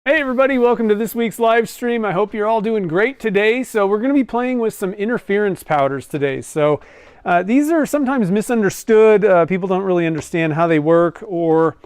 Hey everybody, welcome to this week's live stream. I hope you're all doing great today. So we're going to be playing with some interference powders today. So these are sometimes misunderstood. People don't really understand how they work or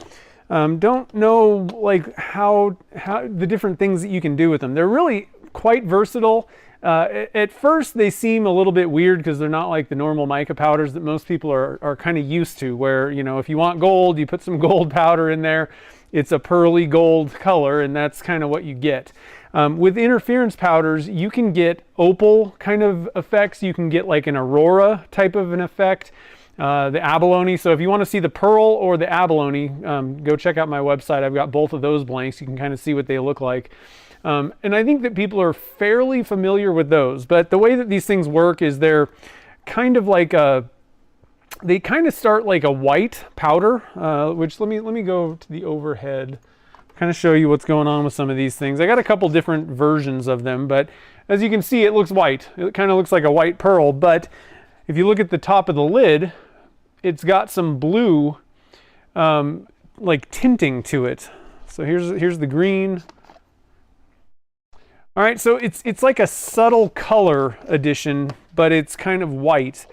don't know like how the different things that you can do with them. They're really quite versatile. At first they seem a little bit weird because they're not like the normal mica powders that most people are kind of used to, where, you know, if you want gold, you put some gold powder in there. It's a pearly gold color, and that's kind of what you get. With interference powders, you can get opal kind of effects. You can get like an aurora type of an effect, the abalone. So if you want to see the pearl or the abalone, go check out my website. I've got both of those blanks. You can kind of see what they look like. And I think that people are fairly familiar with those. But the way that these things work is they're kind of like they kind of start like a white powder, which let me go to the overhead, kind of show you what's going on with some of these things. I got a couple different versions of them, but as you can see, it looks white. It kind of looks like a white pearl, but if you look at the top of the lid, it's got some blue like tinting to it. So here's the green. All right, so it's like a subtle color addition, but it's kind of white.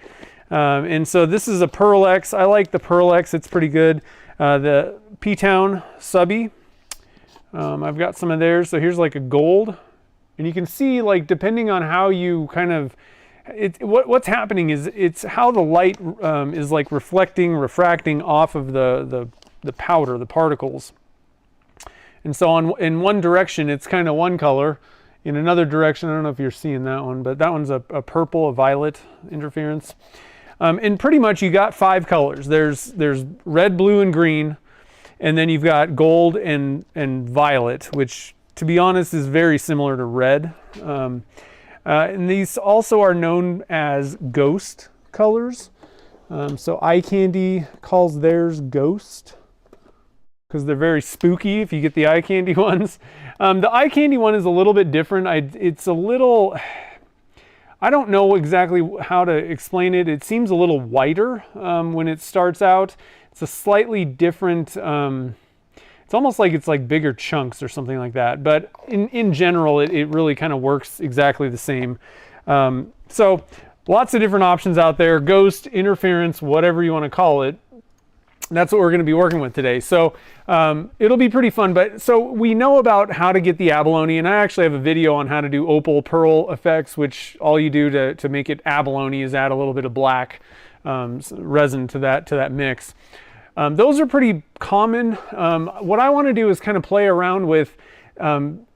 And so this is a Pearl X. I like the Pearl X. It's pretty good. The P-Town Subby. I've got some of theirs. So here's like a gold. And you can see, like, depending on how you kind of... what's happening is it's how the light is like refracting off of the powder, the particles. And so in one direction, it's kind of one color. In another direction, I don't know if you're seeing that one, but that one's a purple, a violet interference. And pretty much you got 5 colors. There's red, blue, and green, and then you've got gold and violet, which, to be honest, is very similar to red. And these also are known as ghost colors. So Eye Candy calls theirs ghost because they're very spooky if you get the Eye Candy ones. The Eye Candy one is a little bit different. It's a little... I don't know exactly how to explain it. It seems a little whiter when it starts out. It's a slightly different, it's almost like it's like bigger chunks or something like that. But in general, it really kind of works exactly the same. So lots of different options out there. Ghost, interference, whatever you want to call it. That's what we're going to be working with today. So it'll be pretty fun. But so we know about how to get the abalone, and I actually have a video on how to do opal pearl effects, which all you do to make it abalone is add a little bit of black resin to that mix. Those are pretty common. What I want to do is kind of play around with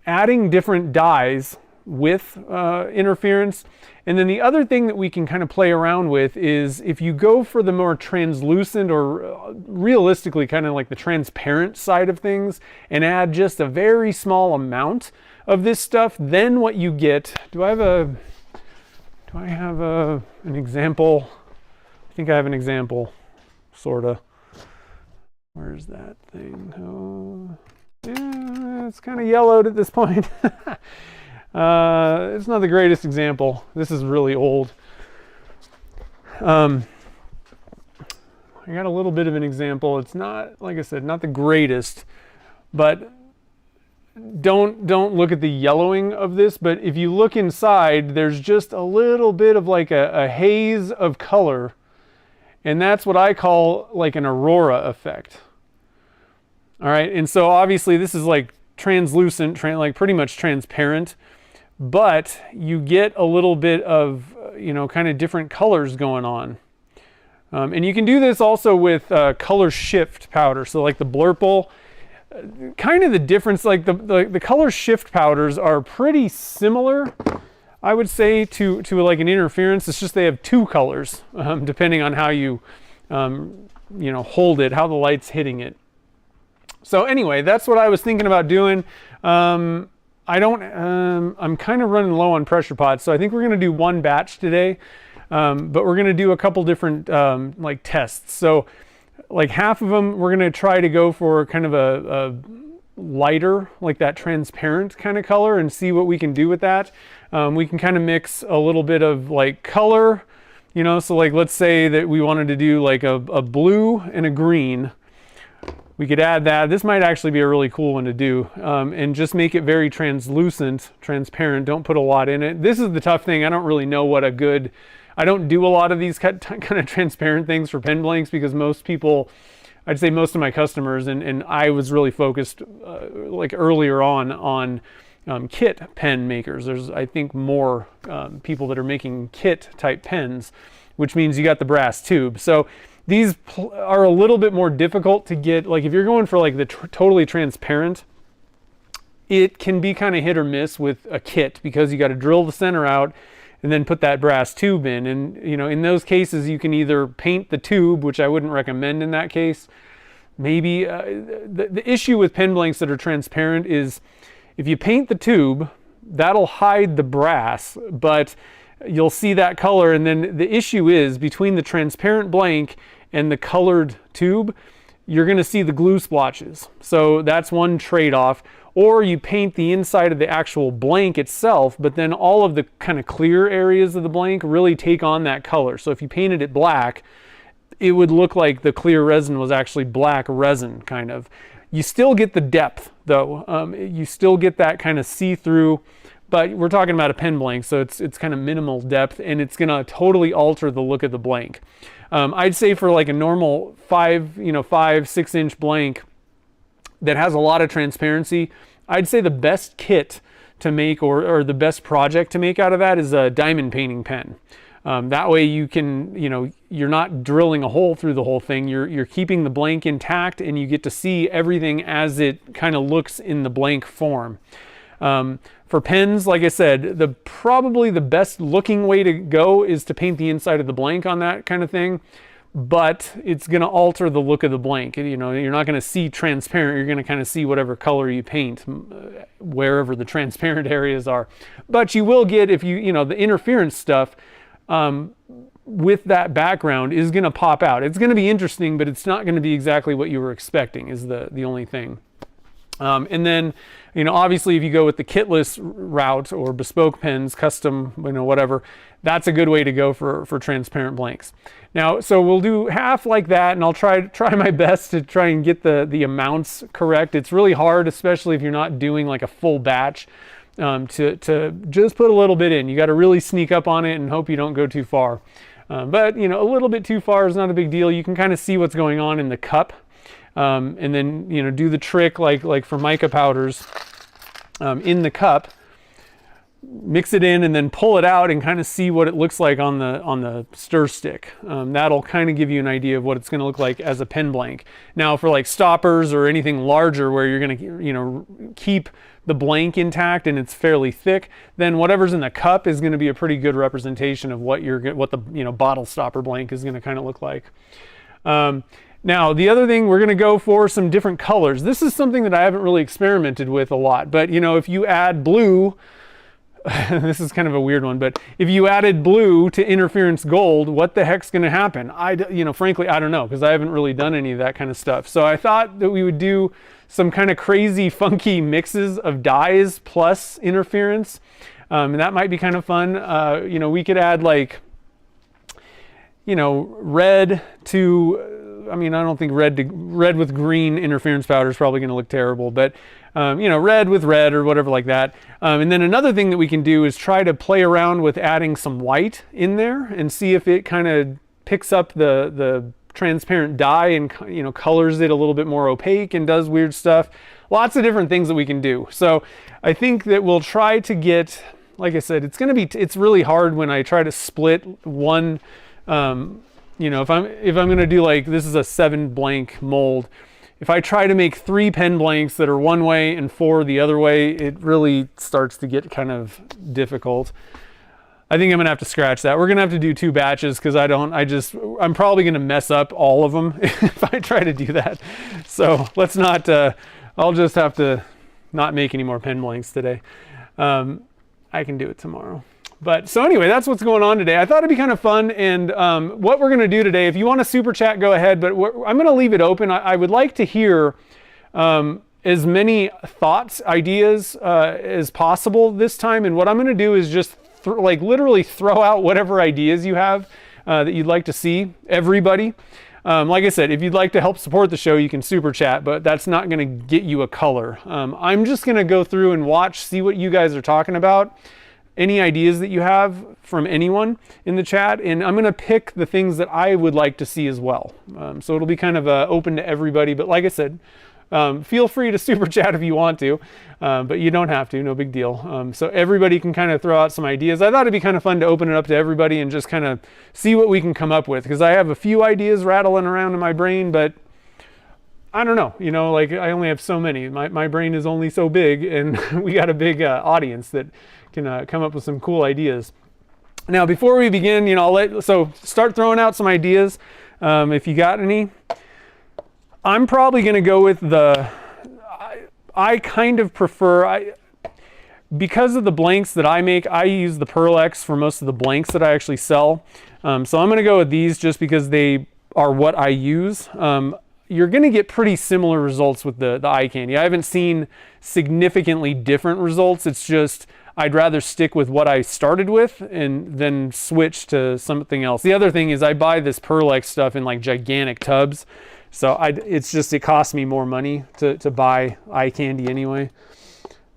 adding different dyes with interference. And then the other thing that we can kind of play around with is if you go for the more translucent or realistically kind of like the transparent side of things and add just a very small amount of this stuff, then what you get, do I have an example? I think I have an example, sort of. Where's that thing? Oh, yeah, it's kind of yellowed at this point. It's not the greatest example. This is really old. I got a little bit of an example. It's not, like I said, not the greatest, but don't look at the yellowing of this. But if you look inside, there's just a little bit of like a haze of color, and that's what I call like an aurora effect. All right, and so obviously this is like translucent, like pretty much transparent. But you get a little bit of, you know, kind of different colors going on. And you can do this also with color shift powder. So like the Blurple, kind of the difference, like the color shift powders are pretty similar, I would say, to like an interference. It's just they have 2 colors, depending on how you, you know, hold it, how the light's hitting it. So anyway, that's what I was thinking about doing. I'm kind of running low on pressure pots, so I think we're going to do one batch today, but we're going to do a couple different like tests. So like half of them, we're going to try to go for kind of a lighter, like that transparent kind of color, and see what we can do with that. We can kind of mix a little bit of like color, you know, so like let's say that we wanted to do like a blue and a green. we could add that. This might actually be a really cool one to do, and just make it very translucent, transparent. Don't put a lot in it. This is the tough thing. I don't really know what a good, I don't do a lot of these kind of transparent things for pen blanks, because most people, I'd say most of my customers, and I was really focused like earlier on kit pen makers. There's, I think, more people that are making kit type pens, which means you got the brass tube. So these are a little bit more difficult to get. Like if you're going for like the totally transparent, it can be kind of hit or miss with a kit, because you got to drill the center out and then put that brass tube in. And you know, in those cases, you can either paint the tube, which I wouldn't recommend in that case. Maybe the issue with pen blanks that are transparent is if you paint the tube, that'll hide the brass, but you'll see that color. And then the issue is between the transparent blank and the colored tube, you're going to see the glue splotches. So that's one trade-off. Or you paint the inside of the actual blank itself, but then all of the kind of clear areas of the blank really take on that color. So if you painted it black, it would look like the clear resin was actually black resin, kind of. You still get the depth though. You still get that kind of see-through, but we're talking about a pen blank, so it's kind of minimal depth, and it's gonna totally alter the look of the blank. I'd say for like a normal 5-6 inch blank that has a lot of transparency, I'd say the best kit to make, or the best project to make out of that, is a diamond painting pen. That way you can, you're not drilling a hole through the whole thing. You're keeping the blank intact, and you get to see everything as it kind of looks in the blank form. For pens, like I said, probably the best looking way to go is to paint the inside of the blank on that kind of thing, but it's going to alter the look of the blank. You're not going to see transparent. You're going to kind of see whatever color you paint wherever the transparent areas are. But you will get, if the interference stuff with that background is going to pop out. It's going to be interesting, but it's not going to be exactly what you were expecting, is the only thing. And then, obviously if you go with the kitless route or bespoke pens, custom, whatever, that's a good way to go for transparent blanks. Now, so we'll do half like that, and I'll try my best to try and get the amounts correct. It's really hard, especially if you're not doing like a full batch, to just put a little bit in. You got to really sneak up on it and hope you don't go too far. But a little bit too far is not a big deal. You can kind of see what's going on in the cup. And then do the trick like for mica powders in the cup, mix it in, and then pull it out and kind of see what it looks like on the stir stick. That'll kind of give you an idea of what it's going to look like as a pen blank. Now for like stoppers or anything larger where you're going to keep the blank intact and it's fairly thick, then whatever's in the cup is going to be a pretty good representation of what the bottle stopper blank is going to kind of look like. Now, the other thing, we're going to go for some different colors. This is something that I haven't really experimented with a lot, but if you add blue, this is kind of a weird one, but if you added blue to interference gold, what the heck's going to happen? Frankly, I don't know, because I haven't really done any of that kind of stuff. So I thought that we would do some kind of crazy, funky mixes of dyes plus interference, and that might be kind of fun. We could add like, red to, I don't think red with green interference powder is probably going to look terrible, but red with red or whatever like that. And then another thing that we can do is try to play around with adding some white in there and see if it kind of picks up the transparent dye and colors it a little bit more opaque and does weird stuff. Lots of different things that we can do. So I think that we'll try to get, like I said, it's really hard when I try to split one. If I'm going to do, like, this is a 7 blank mold, if I try to make 3 pen blanks that are one way and 4 the other way, it really starts to get kind of difficult. I think I'm going to have to scratch that. We're going to have to do 2 batches, because I'm probably going to mess up all of them if I try to do that. So let's not, I'll just have to not make any more pen blanks today. I can do it tomorrow. But so anyway, that's what's going on today. I thought it'd be kind of fun, and what we're going to do today, if you want to super chat, go ahead, but I'm going to leave it open. I would like to hear as many thoughts, ideas as possible this time, and what I'm going to do is just literally throw out whatever ideas you have that you'd like to see, everybody. Like I said, if you'd like to help support the show, you can super chat, but that's not going to get you a color. I'm just going to go through and watch, see what you guys are talking about, any ideas that you have from anyone in the chat, and I'm going to pick the things that I would like to see as well. So it'll be kind of open to everybody, but like I said, feel free to super chat if you want to, but you don't have to, no big deal. So everybody can kind of throw out some ideas. I thought it'd be kind of fun to open it up to everybody and just kind of see what we can come up with, because I have a few ideas rattling around in my brain, but I don't know, like I only have so many. My brain is only so big, and we got a big audience that can come up with some cool ideas. Now, before we begin, so start throwing out some ideas if you got any. I'm probably going to go with I kind of prefer, because of the blanks that I make, I use the Pearl X for most of the blanks that I actually sell. So I'm going to go with these just because they are what I use. You're going to get pretty similar results with the eye candy. I haven't seen significantly different results. It's just I'd rather stick with what I started with and then switch to something else. The other thing is I buy this Pearl X stuff in like gigantic tubs. So it costs me more money to buy eye candy anyway.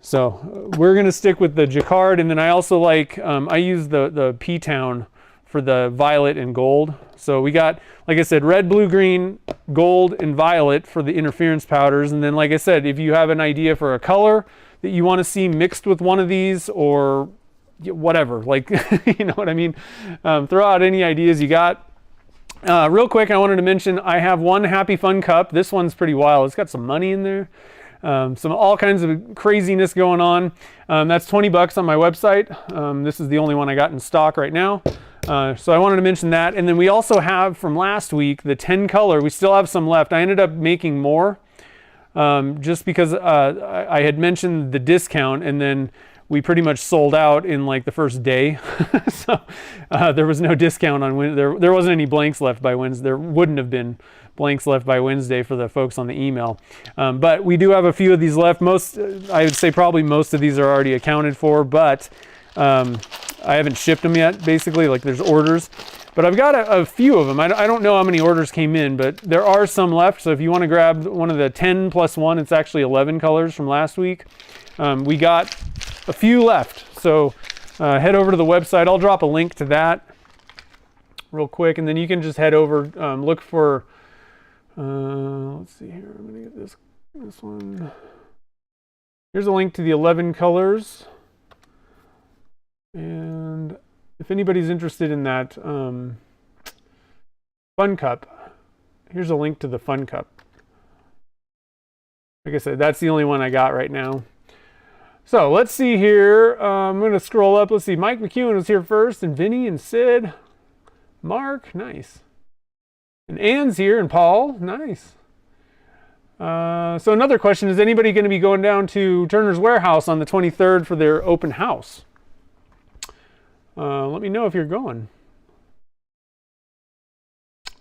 So we're going to stick with the Jacquard. And then I also like, I use the P-Town for the violet and gold. So we got, like I said, red, blue, green, gold, and violet for the interference powders. And then, like I said, if you have an idea for a color that you want to see mixed with one of these or whatever, like, you know what I mean? Throw out any ideas you got. Real quick, I wanted to mention I have one Happy Fun cup. This one's pretty wild. It's got some money in there. All kinds of craziness going on. That's $20 on my website. This is the only one I got in stock right now. So I wanted to mention that. And then we also have from last week, the 10 color. We still have some left. I ended up making more just because I had mentioned the discount, and then we pretty much sold out in like the first day. So there was no discount on Wednesday. There wasn't any blanks left by Wednesday. There wouldn't have been blanks left by Wednesday for the folks on the email. But we do have a few of these left. I would say probably most of these are already accounted for, but I haven't shipped them yet, basically. Like there's orders. But I've got a few of them. I don't know how many orders came in, but there are some left. So if you want to grab one of the 10 plus 1, it's actually 11 colors from last week. We got a few left. So head over to the website. I'll drop a link to that real quick, and then you can just head over, look for, let's see here. I'm going to get this one. Here's a link to the 11 colors. And if anybody's interested in that Fun Cup, here's a link to the Fun Cup. Like I said, that's the only one I got right now. So let's see here. I'm going to scroll up. Let's see. Mike McEwen was here first, and Vinny and Sid. Mark, nice. And Ann's here, and Paul, nice. So another question, is anybody going to be going down to Turner's Warehouse on the 23rd for their open house? Let me know if you're going.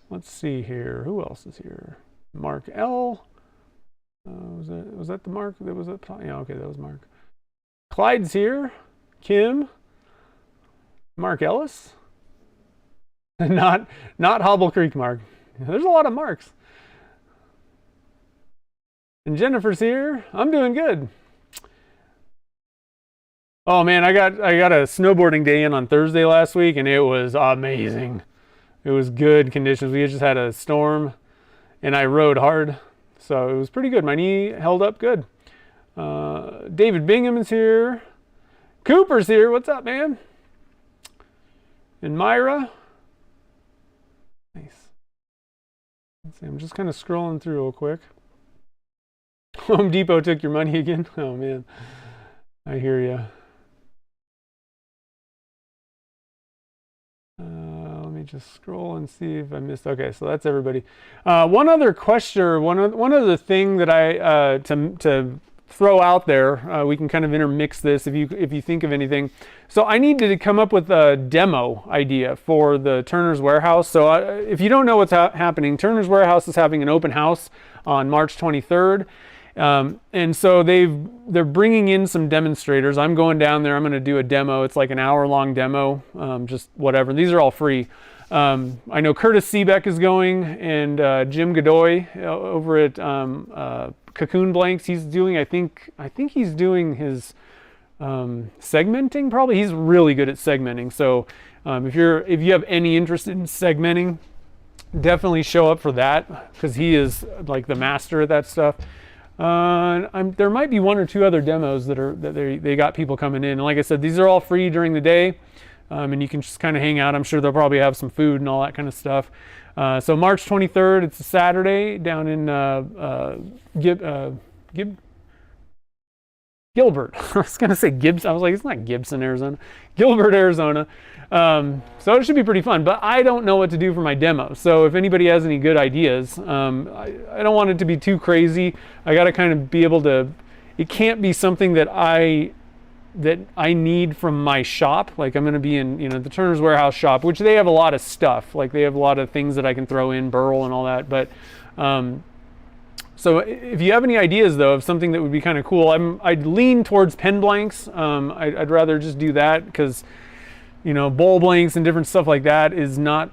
Let's see here. Who else is here? Mark L. Was that the Mark? That was it. Yeah, okay, that was Mark. Clyde's here. Kim. Mark Ellis. not Hobble Creek Mark. There's a lot of Marks. And Jennifer's here. I'm doing good. Oh man, I got a snowboarding day in on Thursday last week, and it was amazing. It was good conditions. We just had a storm, and I rode hard, so it was pretty good. My knee held up good. David Bingham is here. Cooper's here. What's up, man? And Myra. Nice. Let's see. I'm just kind of scrolling through real quick. Home Depot took your money again. Oh man, I hear you. Let me just scroll and see if I missed. Okay, so that's everybody. One other question, one other thing that I to throw out there. We can kind of intermix this if you think of anything. So I needed to come up with a demo idea for the Turner's Warehouse. So if you don't know what's happening, Turner's Warehouse is having an open house on March 23rd. And so they're bringing in some demonstrators. I'm going down there. I'm going to do a demo. It's like an hour-long demo, just whatever. These are all free. I know Curtis Seebeck is going, and Jim Godoy over at Cocoon Blanks. He's doing, I think he's doing his segmenting. Probably he's really good at segmenting. So if you have any interest in segmenting, definitely show up for that, because he is like the master at that stuff. There might be one or two other demos that they got people coming in. And like I said, these are all free during the day. And you can just kind of hang out. I'm sure they'll probably have some food and all that kind of stuff. So March 23rd, it's a Saturday down in Gilbert. I was going to say Gibbs. I was like, it's not Gibson, Arizona. Gilbert, Arizona. So it should be pretty fun. But I don't know what to do for my demo. So if anybody has any good ideas, I don't want it to be too crazy. I got to kind of be able to. It can't be something that I need from my shop. Like I'm going to be in, the Turner's Warehouse shop, which they have a lot of stuff. Like they have a lot of things that I can throw in, burl and all that. But so if you have any ideas though of something that would be kind of cool, I'd lean towards pen blanks. I'd rather just do that, because bowl blanks and different stuff like that is not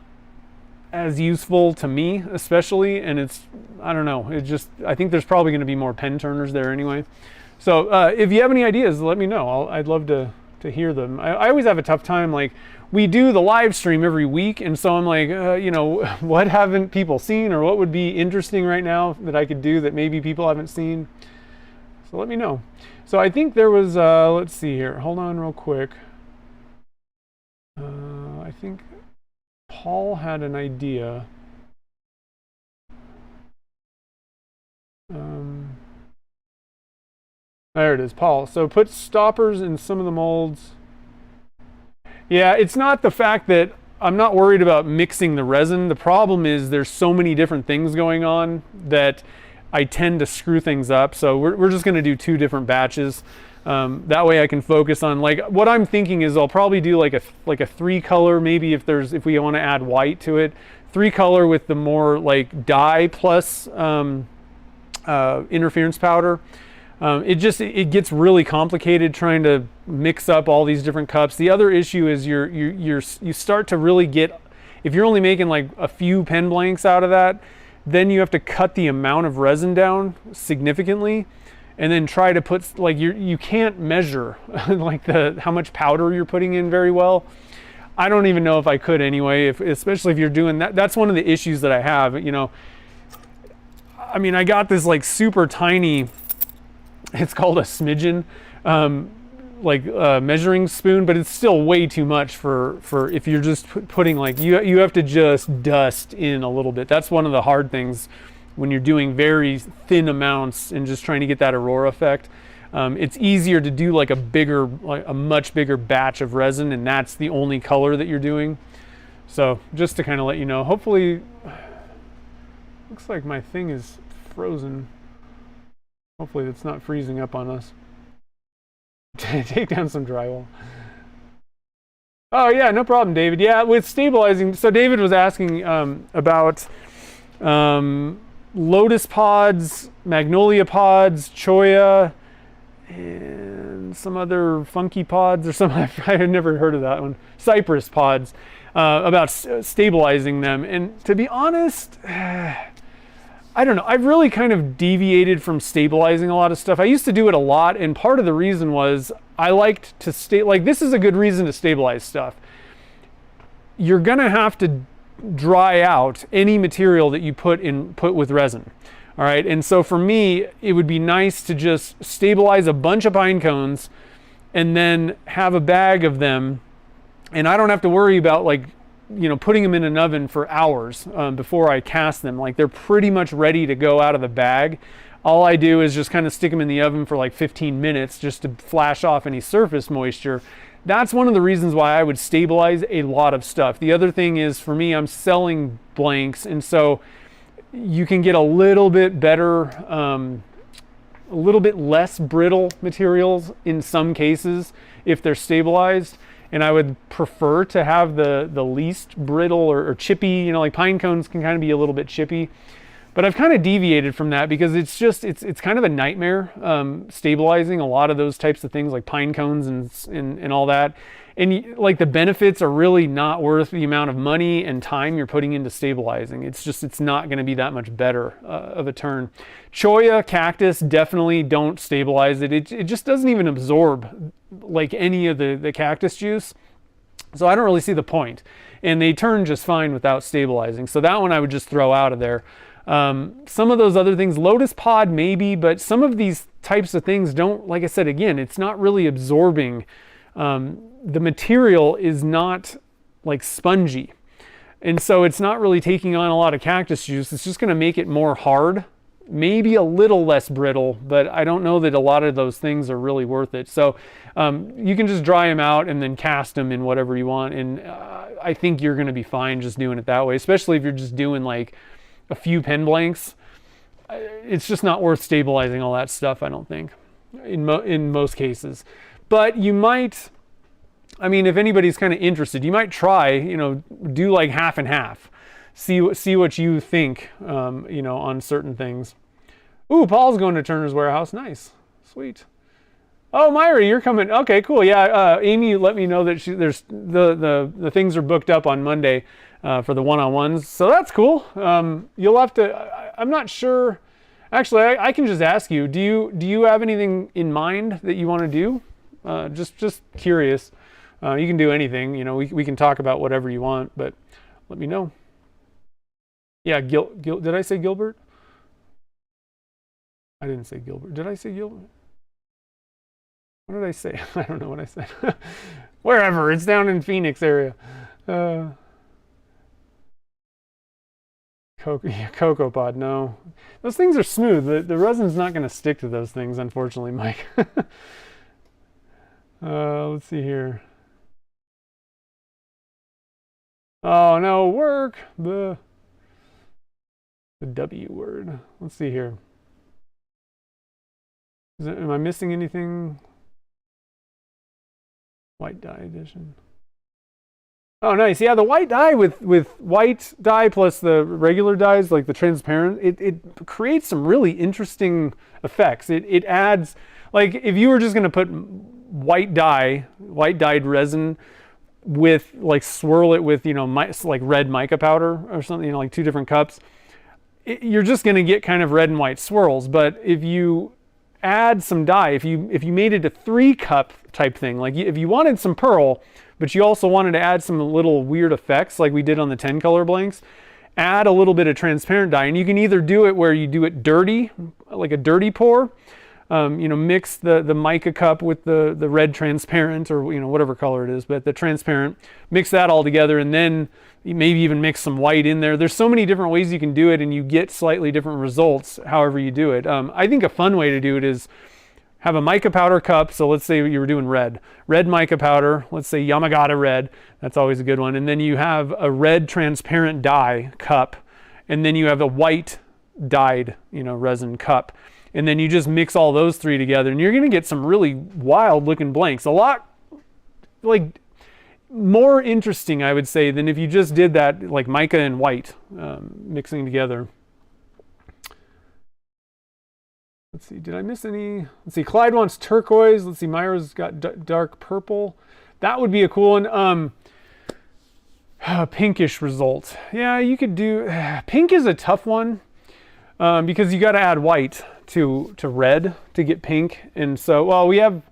as useful to me, especially. And I don't know. I think there's probably going to be more pen turners there anyway. So if you have any ideas, let me know. I'd love to hear them. I always have a tough time. Like we do the live stream every week, and so I'm like, what haven't people seen, or what would be interesting right now that I could do that maybe people haven't seen? So let me know. So I think there was, let's see here. Hold on real quick. I think Paul had an idea. There it is, Paul. So put stoppers in some of the molds. Yeah, it's not the fact that I'm not worried about mixing the resin. The problem is there's so many different things going on that I tend to screw things up. So we're just going to do 2 different batches. That way I can focus on, like, what I'm thinking is I'll probably do like a 3-color, maybe if we want to add white to it, 3-color with the more like dye plus interference powder. It gets really complicated trying to mix up all these different cups. The other issue is you start to really get, if you're only making like a few pen blanks out of that, then you have to cut the amount of resin down significantly, and then try to put, like, you can't measure like how much powder you're putting in very well. I don't even know if I could anyway, especially if you're doing that. That's one of the issues that I have. I mean, I got this like super tiny, it's called a smidgen, measuring spoon, but it's still way too much for if you're just putting, like, you have to just dust in a little bit. That's one of the hard things when you're doing very thin amounts and just trying to get that aurora effect. It's easier to do like a much bigger batch of resin, and that's the only color that you're doing. So just to kind of let you know, hopefully, looks like my thing is frozen. Hopefully it's not freezing up on us. Take down some drywall. Oh yeah, no problem, David. Yeah, with stabilizing, so David was asking about lotus pods, magnolia pods, cholla, and some other funky pods or something. I had never heard of that one. Cypress pods, about stabilizing them. And to be honest, I don't know. I've really kind of deviated from stabilizing a lot of stuff. I used to do it a lot, and part of the reason was I liked to like, this is a good reason to stabilize stuff. You're gonna have to dry out any material that you put with resin. All right, and so for me, it would be nice to just stabilize a bunch of pine cones and then have a bag of them, and I don't have to worry about, like, putting them in an oven for hours before I cast them. Like, they're pretty much ready to go out of the bag. All I do is just kind of stick them in the oven for like 15 minutes just to flash off any surface moisture. That's one of the reasons why I would stabilize a lot of stuff. The other thing is, for me, I'm selling blanks, and so you can get a little bit better, a little bit less brittle materials in some cases if they're stabilized. And I would prefer to have the least brittle or chippy, like pine cones can kind of be a little bit chippy. But I've kind of deviated from that because it's kind of a nightmare stabilizing a lot of those types of things like pine cones and all that. and like the benefits are really not worth the amount of money and time you're putting into stabilizing. It's not going to be that much better of a turn. Cholla cactus, definitely don't stabilize it. It just doesn't even absorb like any of the cactus juice. So I don't really see the point. And they turn just fine without stabilizing. So that one I would just throw out of there. Some of those other things, lotus pod maybe, but some of these types of things don't, like I said, again, it's not really absorbing. The material is not like spongy. And so it's not really taking on a lot of cactus juice. It's just going to make it more hard, maybe a little less brittle, but I don't know that a lot of those things are really worth it. So you can just dry them out and then cast them in whatever you want. And I think you're going to be fine just doing it that way, especially if you're just doing like a few pen blanks. It's just not worth stabilizing all that stuff, I don't think, in most cases. But you might, I mean, if anybody's kind of interested, you might try, you know, do like half and half. See what you think, you know, on certain things. Ooh, Paul's going to Turner's Warehouse. Nice. Sweet. Oh, Myra, you're coming. Okay, cool. Yeah, Amy let me know that there's the things are booked up on Monday for the one-on-ones. So that's cool. You'll have to, I'm not sure. Actually, I can just ask you, do you have anything in mind that you want to do? Just curious. You can do anything, you know, we can talk about whatever you want, but let me know. Yeah, did I say Gilbert? I didn't say Gilbert. Did I say Gilbert? What did I say? I don't know what I said. Wherever. It's down in Phoenix area. Cocoa pod. No. Those things are smooth. The resin's not going to stick to those things, unfortunately, Mike. Let's see here. Oh, no. Work. The W word. Let's see here. Am I missing anything? White dye edition. Oh, nice. Yeah, the white dye with white dye plus the regular dyes, like the transparent, it creates some really interesting effects. It adds, like if you were just going to put white dyed resin with, like, swirl it with, you know, like red mica powder or something, you know, like 2 different cups, you're just going to get kind of red and white swirls. But if you add some dye, if you made it a 3-cup type thing, like if you wanted some pearl, but you also wanted to add some little weird effects like we did on the 10 color blanks, add a little bit of transparent dye. And you can either do it where you do it dirty, like a dirty pour, you know, mix the mica cup with the red transparent, or, you know, whatever color it is, but the transparent, mix that all together, and then maybe even mix some white in there. There's so many different ways you can do it, and you get slightly different results however you do it. I think a fun way to do it is have a mica powder cup. So let's say you were doing red mica powder, let's say Yamagata red, that's always a good one. And then you have a red transparent dye cup, and then you have a white dyed, you know, resin cup. And then you just mix all those 3 together, and you're going to get some really wild looking blanks. A lot, like, more interesting, I would say, than if you just did that, like mica and white mixing together. Let's see, did I miss any? Let's see, Clyde wants turquoise. Let's see, Myra's got dark purple. That would be a cool one. Pinkish result. Yeah, you could do, pink is a tough one because you got to add white to red to get pink. And so, we have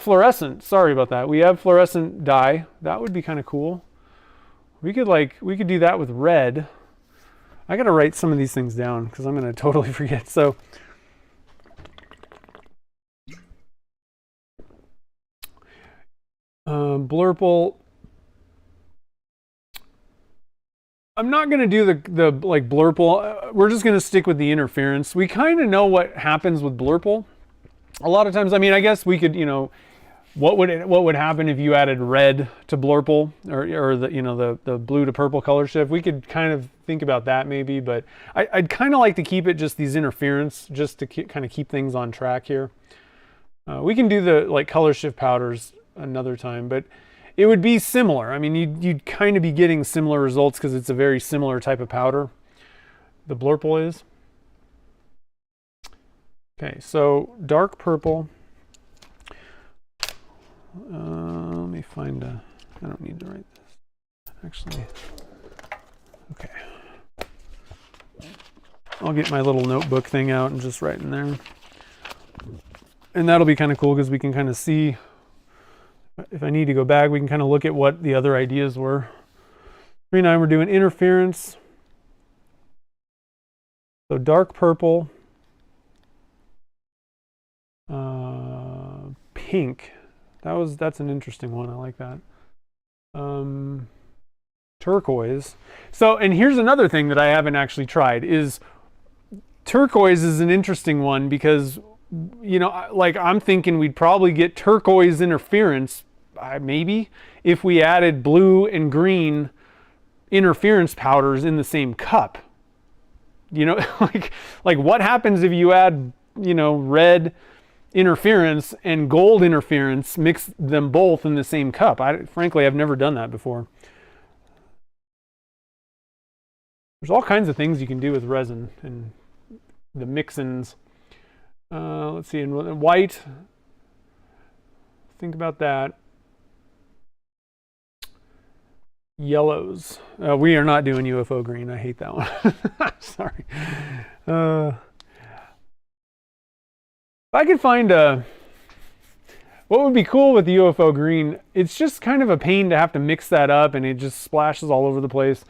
fluorescent. Sorry about that. We have fluorescent dye. That would be kind of cool. We could do that with red. I got to write some of these things down because I'm going to totally forget. So, Blurple. I'm not going to do the like Blurple. We're just going to stick with the interference. We kind of know what happens with Blurple. A lot of times, I mean, I guess we could, you know, what would happen if you added red to Blurple, or the, you know, the blue to purple color shift. We could kind of think about that maybe, but I'd kind of like to keep it just these interference, just to kind of keep things on track here. We can do the like color shift powders another time, but it would be similar. I mean, you'd kind of be getting similar results because it's a very similar type of powder. The Blurple is. Okay, so dark purple. Let me find a, I don't need to write this. Actually, okay. I'll get my little notebook thing out and just write in there. And that'll be kind of cool because we can kind of see, if I need to go back, we can kind of look at what the other ideas were. 3-9, we're doing interference. So dark purple, pink. That's an interesting one. I like that. Turquoise. So, and here's another thing that I haven't actually tried is turquoise is an interesting one because, you know, like I'm thinking we'd probably get turquoise interference, maybe, if we added blue and green interference powders in the same cup. You know, like what happens if you add, you know, red interference and gold interference, mix them both in the same cup? Frankly, I've never done that before. There's all kinds of things you can do with resin and the mix-ins. Let's see, in white, think about that. Yellows. We are not doing UFO green. I hate that one. Sorry. If I could find what would be cool with the UFO green, it's just kind of a pain to have to mix that up and it just splashes all over the place.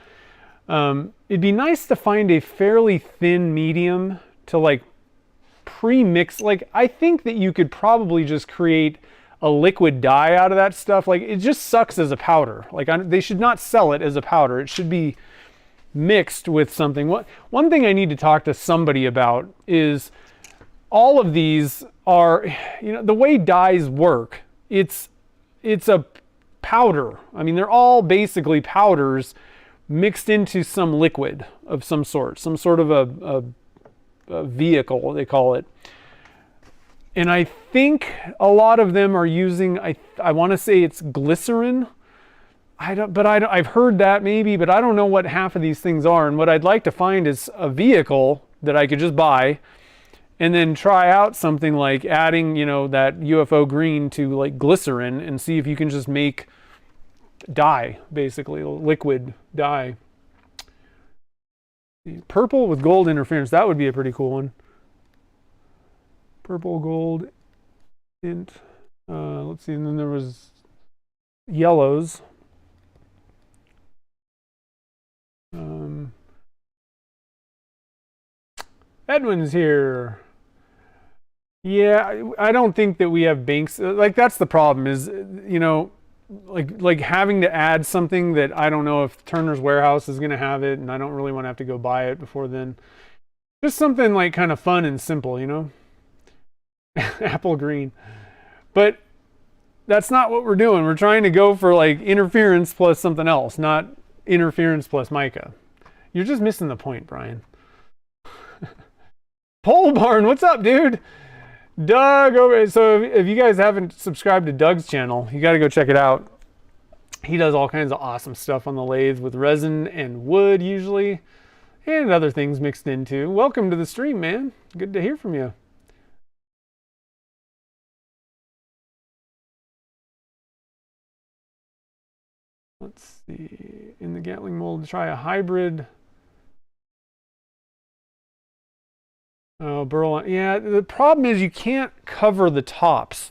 It'd be nice to find a fairly thin medium to like pre-mix. Like I think that you could probably just create a liquid dye out of that stuff. Like it just sucks as a powder. Like they should not sell it as a powder. It should be mixed with something. One thing I need to talk to somebody about is all of these are, you know, the way dyes work, it's a powder. I mean, they're all basically powders mixed into some liquid of some sort of a vehicle, they call it. And I think a lot of them are using, I want to say it's glycerin. I've heard that maybe, but I don't know what half of these things are. And what I'd like to find is a vehicle that I could just buy and then try out something like adding, you know, that UFO green to like glycerin and see if you can just make dye, basically, liquid dye. Purple with gold interference, that would be a pretty cool one. Purple, gold, int. Let's see, and then there was yellows. Edwin's here. Yeah, I don't think that we have banks. Like that's the problem is, you know, like having to add something that I don't know if Turner's Warehouse is going to have it, and I don't really want to have to go buy it before then. Just something like kind of fun and simple, you know. Apple green. But that's not what we're doing. We're trying to go for like interference plus something else, not interference plus mica. You're just missing the point, Brian. Pole Barn, what's up, dude? Doug over. So if you guys haven't subscribed to Doug's channel, you got to go check it out. He does all kinds of awesome stuff on the lathe with resin and wood usually, and other things mixed in too. Welcome to the stream, man. Good to hear from you. Let's see. In the Gatling mold, try a hybrid. Oh, burl. Yeah, the problem is you can't cover the tops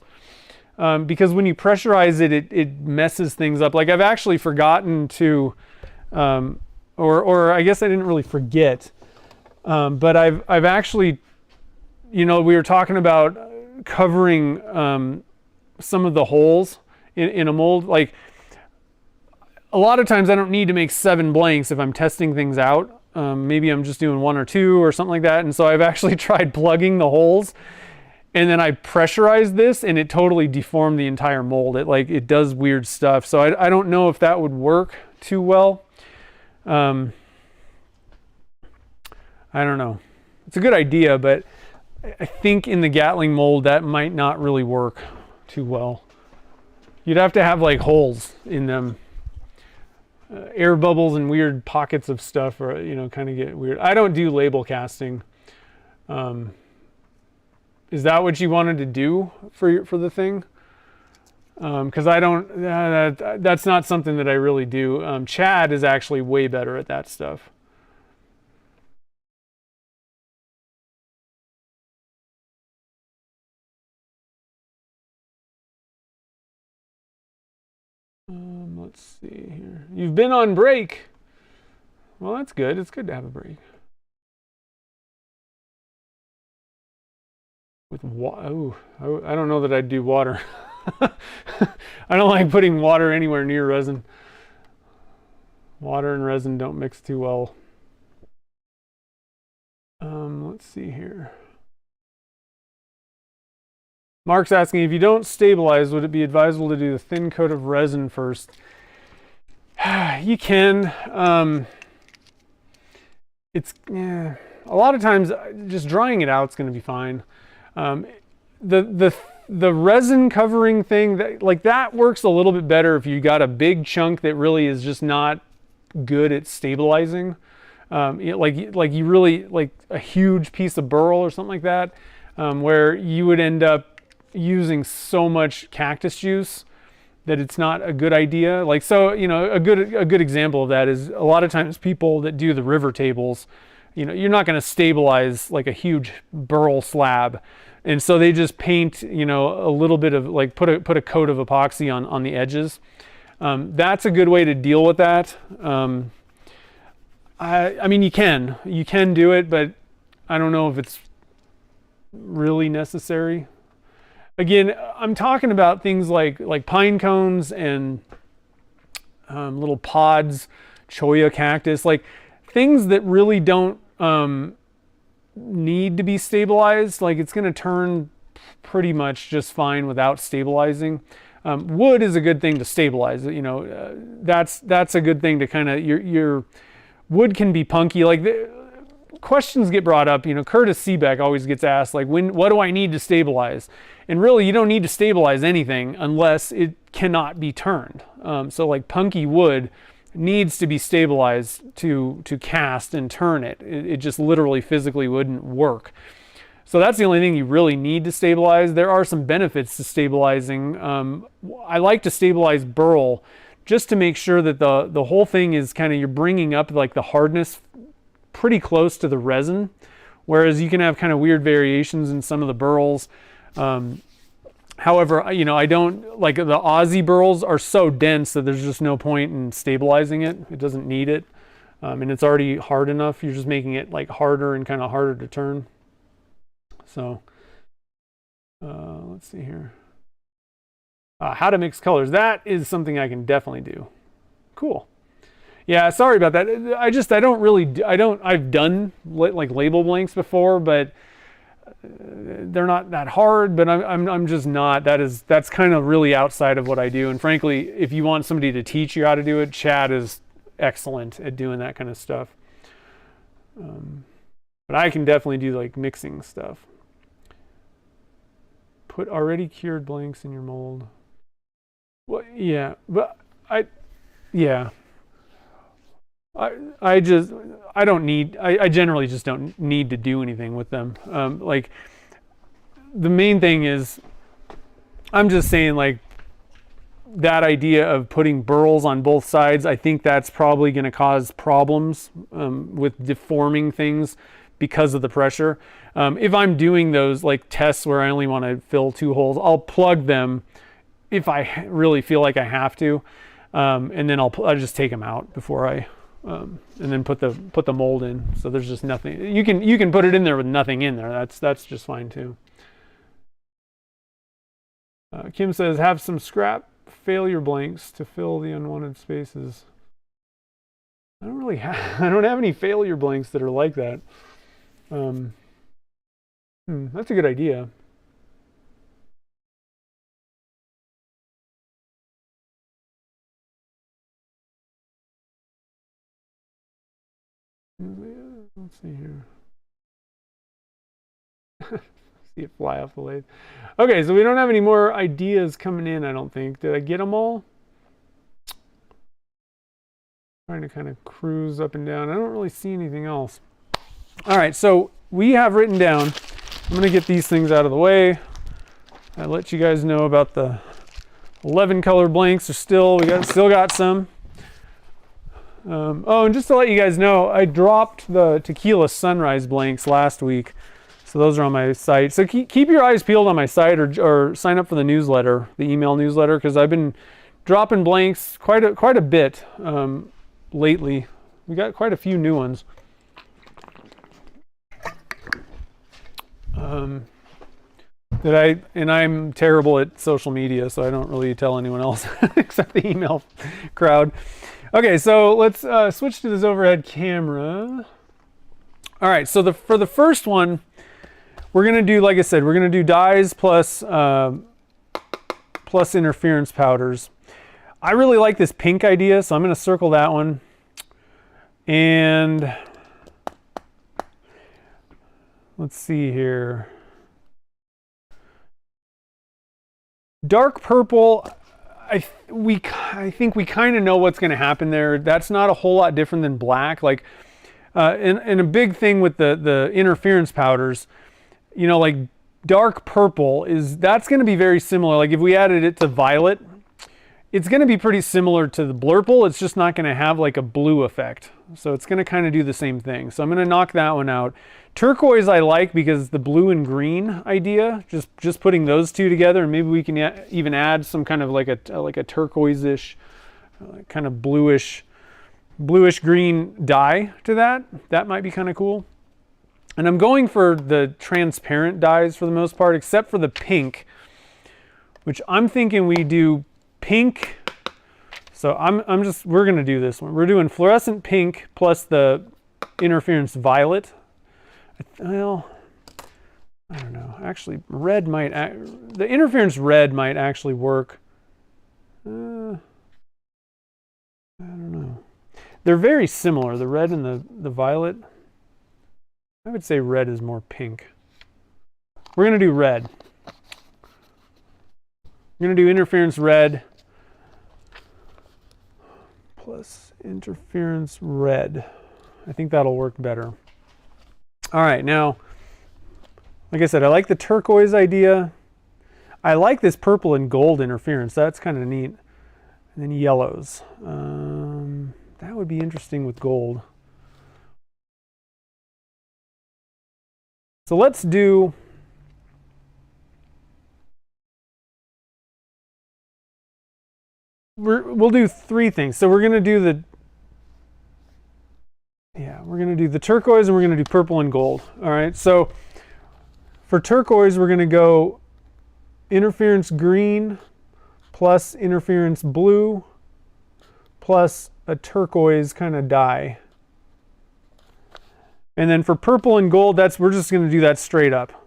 because when you pressurize it, it messes things up. Like I've actually forgotten to, or I guess I didn't really forget, but I've actually, you know, we were talking about covering some of the holes in a mold. Like a lot of times I don't need to make 7 blanks if I'm testing things out. Maybe I'm just doing 1 or 2 or something like that. And so I've actually tried plugging the holes and then I pressurized this and it totally deformed the entire mold. It does weird stuff. So I don't know if that would work too well. I don't know. It's a good idea, but I think in the Gatling mold that might not really work too well. You'd have to have like holes in them. Air bubbles and weird pockets of stuff, or you know, kind of get weird. I don't do label casting. Is that what you wanted to do for the thing? because I don't, that's not something that I really do. Chad is actually way better at that stuff. Let's see here. You've been on break. Well, that's good. It's good to have a break. With water. Oh, I don't know that I'd do water. I don't like putting water anywhere near resin. Water and resin don't mix too well. Let's see here. Mark's asking, if you don't stabilize, would it be advisable to do the thin coat of resin first? You can. A lot of times just drying it out is going to be fine. The resin covering thing, that works a little bit better if you got a big chunk that really is just not good at stabilizing. Like you really, like a huge piece of burl or something like that, where you would end up using so much cactus juice that it's not a good idea. Like, so, a good example of that is a lot of times people that do the river tables, you're not going to stabilize like a huge burl slab. And so they just paint, a little bit of like, put a coat of epoxy on the edges. That's a good way to deal with that. I mean, you can do it, but I don't know if it's really necessary. Again, I'm talking about things like pine cones and little pods, cholla cactus, like things that really don't need to be stabilized. Like, it's going to turn pretty much just fine without stabilizing. Wood is a good thing to stabilize. That's a good thing to kind of, your wood can be punky. Like, questions get brought up. Curtis Seebeck always gets asked, like, what do I need to stabilize? And really, you don't need to stabilize anything unless it cannot be turned. So like punky wood needs to be stabilized to cast and turn it. It just literally physically wouldn't work. So that's the only thing you really need to stabilize. There are some benefits to stabilizing. I like to stabilize burl just to make sure that the whole thing is kind of, you're bringing up like the hardness pretty close to the resin, whereas you can have kind of weird variations in some of the burls. However, I don't like, the Aussie burls are so dense that there's just no point in stabilizing it. It doesn't need it. And it's already hard enough. You're just making it like harder and kind of harder to turn. So let's see here. How to mix colors. That is something I can definitely do. Cool. Yeah, sorry about that. I've done like label blanks before, but they're not that hard, but I'm just not. That's kind of really outside of what I do. And frankly, if you want somebody to teach you how to do it, Chad is excellent at doing that kind of stuff. But I can definitely do like mixing stuff. Put already cured blanks in your mold. Well, yeah, but I generally just don't need to do anything with them. Like, the main thing is, I'm just saying, like, that idea of putting burls on both sides, I think that's probably going to cause problems with deforming things because of the pressure. If I'm doing those like tests where I only want to fill 2 holes, I'll plug them if I really feel like I have to, and then I'll just take them out before I and then put the mold in. So there's just nothing. You can put it in there with nothing in there. That's just fine too. Kim says, have some scrap failure blanks to fill the unwanted spaces. I don't have any failure blanks that are like that. That's a good idea. Let's see here. See it fly off the lathe. Okay, so we don't have any more ideas coming in, I don't think. Did I get them all? Trying to kind of cruise up and down. I don't really see anything else. All right, so we have written down, I'm going to get these things out of the way. I let you guys know about the 11 color blanks are still got some. Oh, and just to let you guys know, I dropped the Tequila Sunrise blanks last week, so those are on my site. So keep your eyes peeled on my site, or sign up for the newsletter, the email newsletter, because I've been dropping blanks quite a bit lately. We got quite a few new ones. I'm terrible at social media, so I don't really tell anyone else except the email crowd. Okay, so let's switch to this overhead camera. All right, so for the first one, we're gonna do, like I said, we're gonna do dyes plus interference powders. I really like this pink idea, so I'm gonna circle that one. And let's see here. Dark purple, I think we kind of know what's going to happen there. That's not a whole lot different than black. Like, and a big thing with the interference powders, you know, like dark purple that's going to be very similar. Like if we added it to violet, it's going to be pretty similar to the blurple. It's just not going to have like a blue effect. So it's going to kind of do the same thing. So I'm going to knock that one out. Turquoise I like because the blue and green idea, just putting those two together, and maybe we can even add some kind of like a turquoise-ish, kind of bluish green dye to that. That might be kind of cool. And I'm going for the transparent dyes for the most part, except for the pink, which I'm thinking we do pink. So we're gonna do this one. We're doing fluorescent pink plus the interference violet. Well, I don't know. Actually, the interference red might actually work. I don't know. They're very similar, the red and the violet. I would say red is more pink. We're gonna do red. We're gonna do interference red plus interference red. I think that'll work better. All right, now, like I said, I like the turquoise idea. I like this purple and gold interference. That's kind of neat. And then yellows. That would be interesting with gold. So let's do... We'll do three things. So we're going to do the turquoise, and we're going to do purple and gold. All right, so for turquoise, we're going to go interference green plus interference blue plus a turquoise kind of dye. And then for purple and gold, we're just going to do that straight up.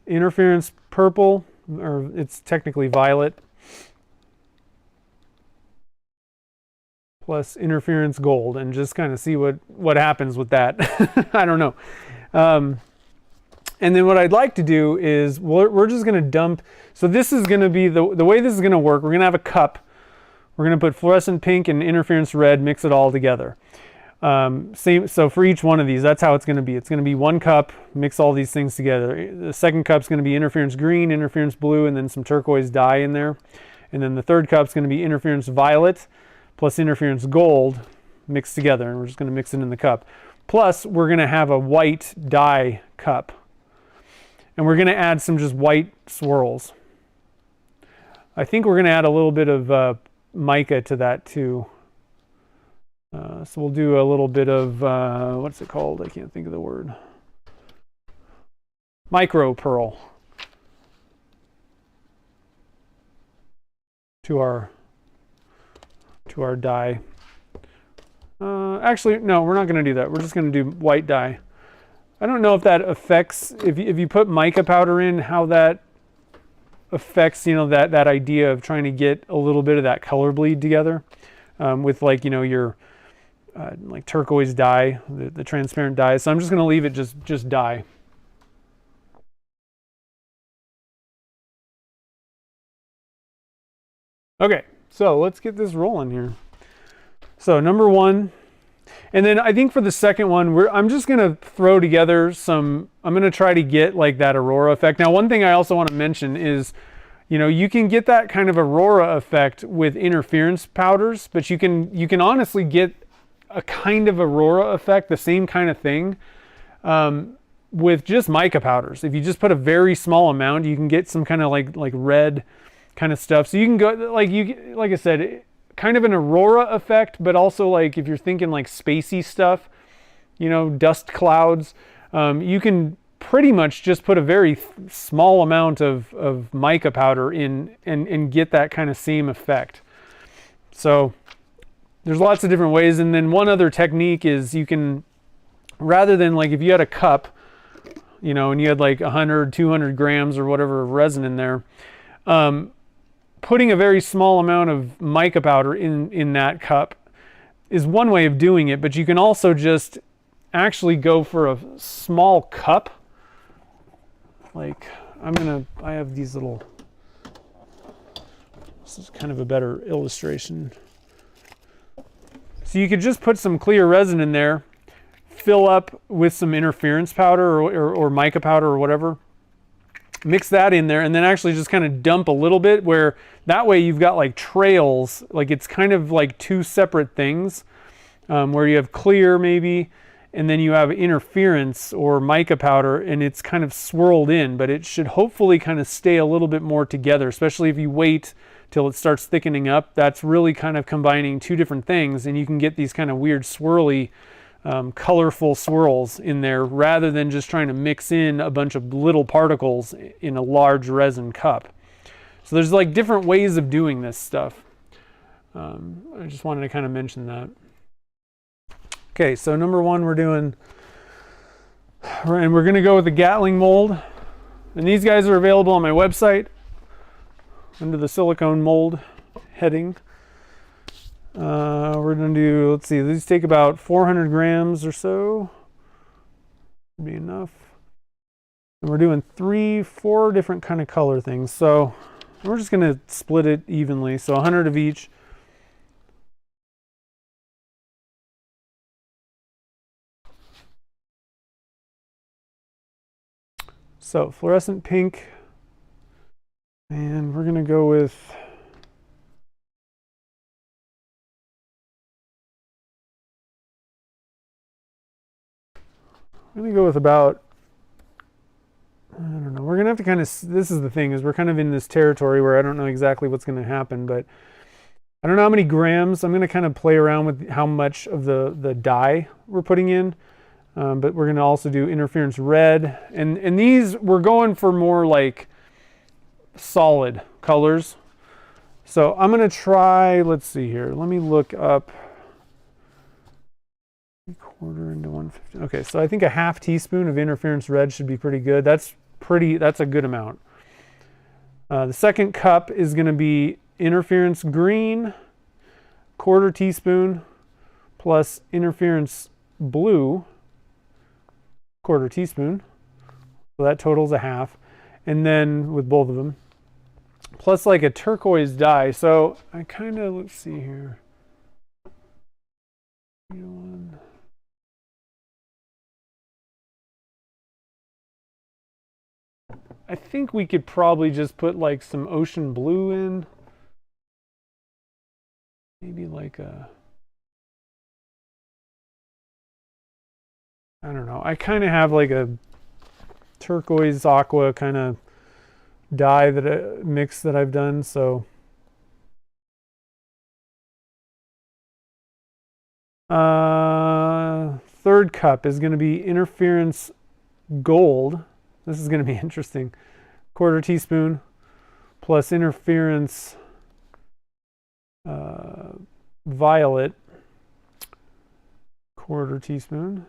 Interference purple, or it's technically violet, plus interference gold, and just kind of see what happens with that. I don't know. And then what I'd like to do is we're just going to dump. So this is going to be the way this is going to work. We're going to have a cup. We're going to put fluorescent pink and interference red, mix it all together. So for each one of these, that's how it's going to be. It's going to be one cup, mix all these things together. The second cup's going to be interference green, interference blue, and then some turquoise dye in there. And then the third cup's going to be interference violet plus interference gold mixed together, and we're just going to mix it in the cup. Plus, we're going to have a white dye cup, and we're going to add some just white swirls. I think we're going to add a little bit of mica to that too. So we'll do a little bit of, what's it called? I can't think of the word. Micro pearl to our dye. Actually, no, we're not going to do that. We're just going to do white dye. I don't know if that affects, if you put mica powder in, how that affects, that idea of trying to get a little bit of that color bleed together with your like turquoise dye, the transparent dye. So I'm just going to leave it just dye. Okay, so let's get this rolling here. So number one, and then I think for the second one, I'm just going to throw together I'm going to try to get like that aurora effect. Now, one thing I also want to mention is You know, you can get that kind of aurora effect with interference powders, but you can honestly get a kind of aurora effect, the same kind of thing, with just mica powders. If you just put a very small amount, you can get some kind of like red kind of stuff. So you can go like I said, kind of an aurora effect, but also like if you're thinking like spacey stuff, you know, dust clouds, you can pretty much just put a very small amount of mica powder in and get that kind of same effect. So there's lots of different ways. And then one other technique is you can, rather than like if you had a cup, you know, and you had like 100, 200 grams or whatever of resin in there, putting a very small amount of mica powder in that cup is one way of doing it, but you can also just actually go for a small cup. Like I have these little, this is kind of a better illustration. So you could just put some clear resin in there, fill up with some interference powder or mica powder or whatever, mix that in there, and then actually just kind of dump a little bit, where that way you've got like trails, like it's kind of like two separate things, where you have clear maybe, and then you have interference or mica powder, and it's kind of swirled in, but it should hopefully kind of stay a little bit more together, especially if you wait till it starts thickening up. That's really kind of combining two different things, and you can get these kind of weird swirly, colorful swirls in there, rather than just trying to mix in a bunch of little particles in a large resin cup. So there's like different ways of doing this stuff. I just wanted to kind of mention that. Okay, so number one we're doing, and we're going to go with the Gatling mold. And these guys are available on my website under the silicone mold heading. We're going to do, let's see, these take about 400 grams or so. Should be enough. And we're doing 4 different kind of color things. So we're just going to split it evenly. So 100 of each. So fluorescent pink, and we're going to go with about, I don't know, we're going to have to kind of, this is the thing, is we're kind of in this territory where I don't know exactly what's going to happen, but I don't know how many grams. I'm going to kind of play around with how much of the dye we're putting in. But we're going to also do interference red, and these we're going for more like solid colors. So I'm going to try, let's see here, let me look up, 1/4 into 1/50. Okay, so I think a ½ teaspoon of interference red should be pretty good. That's a good amount. The second cup is going to be interference green, 1/4 teaspoon, plus interference blue, 1/4 teaspoon. So that totals a half. And then with both of them, plus like a turquoise dye. So I kind of, let's see here. I think we could probably just put like some ocean blue in. Maybe like a, I don't know. I kind of have like a turquoise aqua kind of dye mix that I've done. So third cup is going to be interference gold. This is going to be interesting. 1/4 teaspoon plus interference violet, 1/4 teaspoon.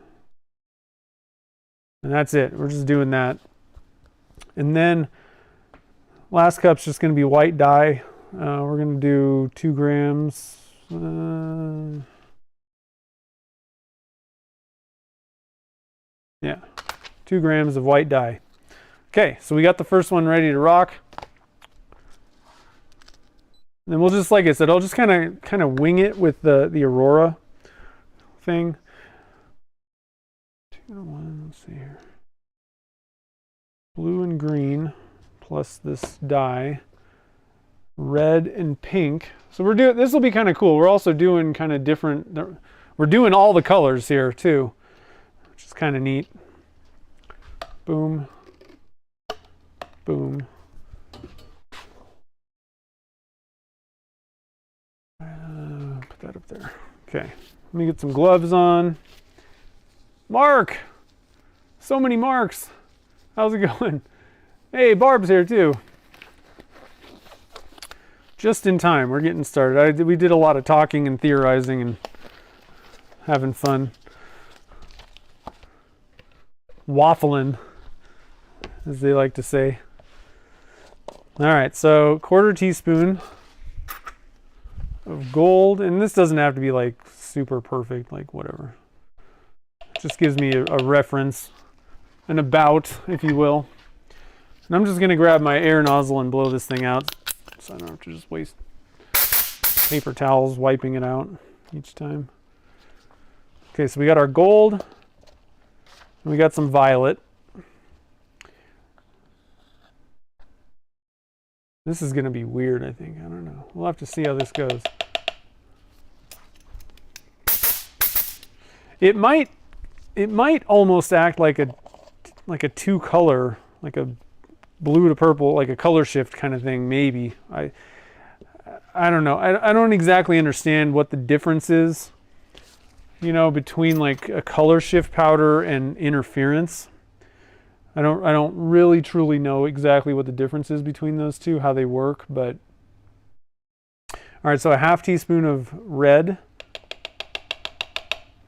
And that's it. We're just doing that. And then last cup's just going to be white dye. We're going to do 2 grams. Yeah, 2 grams of white dye. Okay, so we got the first one ready to rock. And then we'll just, like I said, I'll just kind of wing it with the Aurora thing. 2 to 1, let's see here. Blue and green plus this dye. red and pink. So we're doing, this will be kind of cool. We're also doing kind of different, we're doing all the colors here too, which is kind of neat. Boom, boom. Put that up there. Okay, let me get some gloves on. Mark, so many Marks. How's it going? Hey, Barb's here too. Just in time, we're getting started. We did a lot of talking and theorizing and having fun. Waffling, as they like to say. All right, so 1/4 teaspoon of gold, and this doesn't have to be like super perfect, like whatever. It just gives me a reference, an about, if you will. And I'm just gonna grab my air nozzle and blow this thing out, so I don't have to just waste paper towels wiping it out each time. Okay, so we got our gold, and we got some violet. This is gonna be weird, I think. I don't know. We'll have to see how this goes. It might almost act like a two color, like a blue to purple, like a color shift kind of thing, maybe. I don't know. I don't exactly understand what the difference is, you know, between like a color shift powder and interference. I don't really truly know exactly what the difference is between those two, how they work, but all right, so a 1/2 teaspoon of red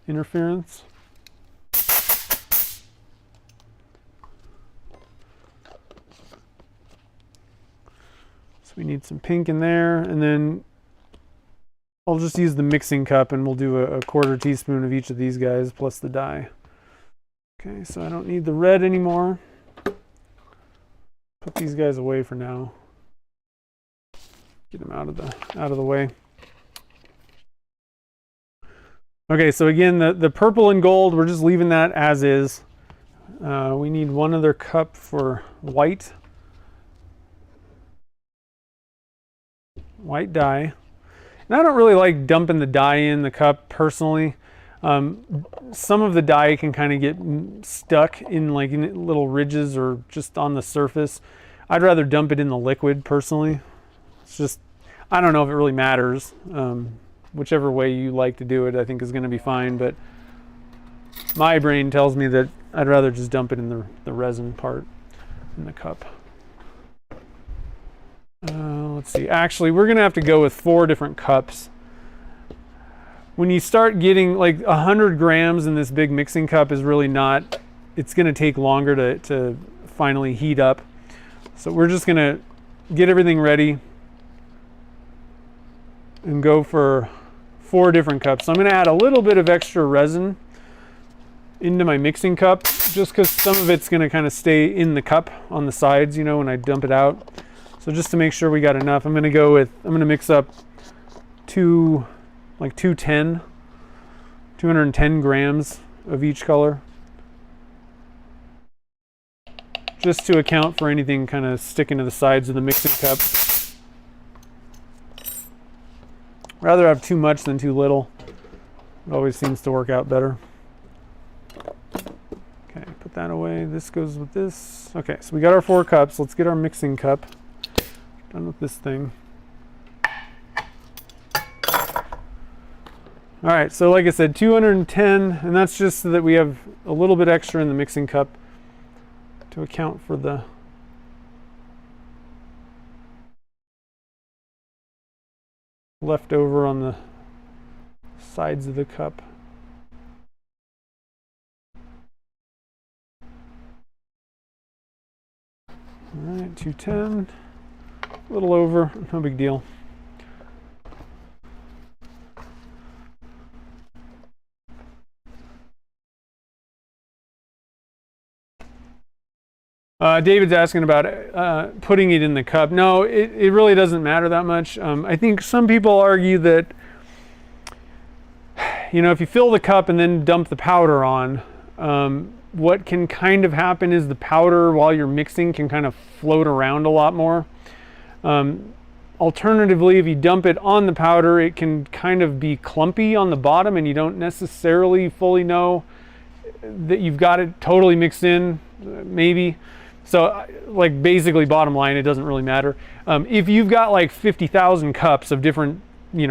interference. So we need some pink in there, and then I'll just use the mixing cup and we'll do a 1/4 teaspoon of each of these guys plus the dye. Okay, so I don't need the red anymore. Put these guys away for now. Get them out of the way. Okay, so again, the purple and gold, we're just leaving that as is. We need 1 other cup for white dye. And I don't really like dumping the dye in the cup personally. Some of the dye can kind of get stuck in like in little ridges or just on the surface. I'd rather dump it in the liquid personally. It's just, I don't know if it really matters. Whichever way you like to do it, I think is going to be fine, but my brain tells me that I'd rather just dump it in the resin part in the cup. Let's see, actually we're going to have to go with 4 different cups. When you start getting like 100 grams in this big mixing cup is really not, it's going to take longer to finally heat up. So we're just going to get everything ready and go for 4 different cups. So I'm going to add a little bit of extra resin into my mixing cup just because some of it's going to kind of stay in the cup on the sides, you know, when I dump it out. So just to make sure we got enough, I'm going to mix up 210 grams of each color, just to account for anything kind of sticking to the sides of the mixing cup. Rather have too much than too little. It always seems to work out better. Okay, put that away. This goes with this. Okay, so we got our 4 cups. Let's get our mixing cup done with this thing. All right, so like I said, 210, and that's just so that we have a little bit extra in the mixing cup to account for the leftover on the sides of the cup. All right, 210, a little over, no big deal. David's asking about putting it in the cup. No, it really doesn't matter that much. I think some people argue that, you know, if you fill the cup and then dump the powder on, what can kind of happen is the powder while you're mixing can kind of float around a lot more. Alternatively, if you dump it on the powder, it can kind of be clumpy on the bottom and you don't necessarily fully know that you've got it totally mixed in, maybe. So like basically bottom line, it doesn't really matter. If you've got like 50,000 cups of different,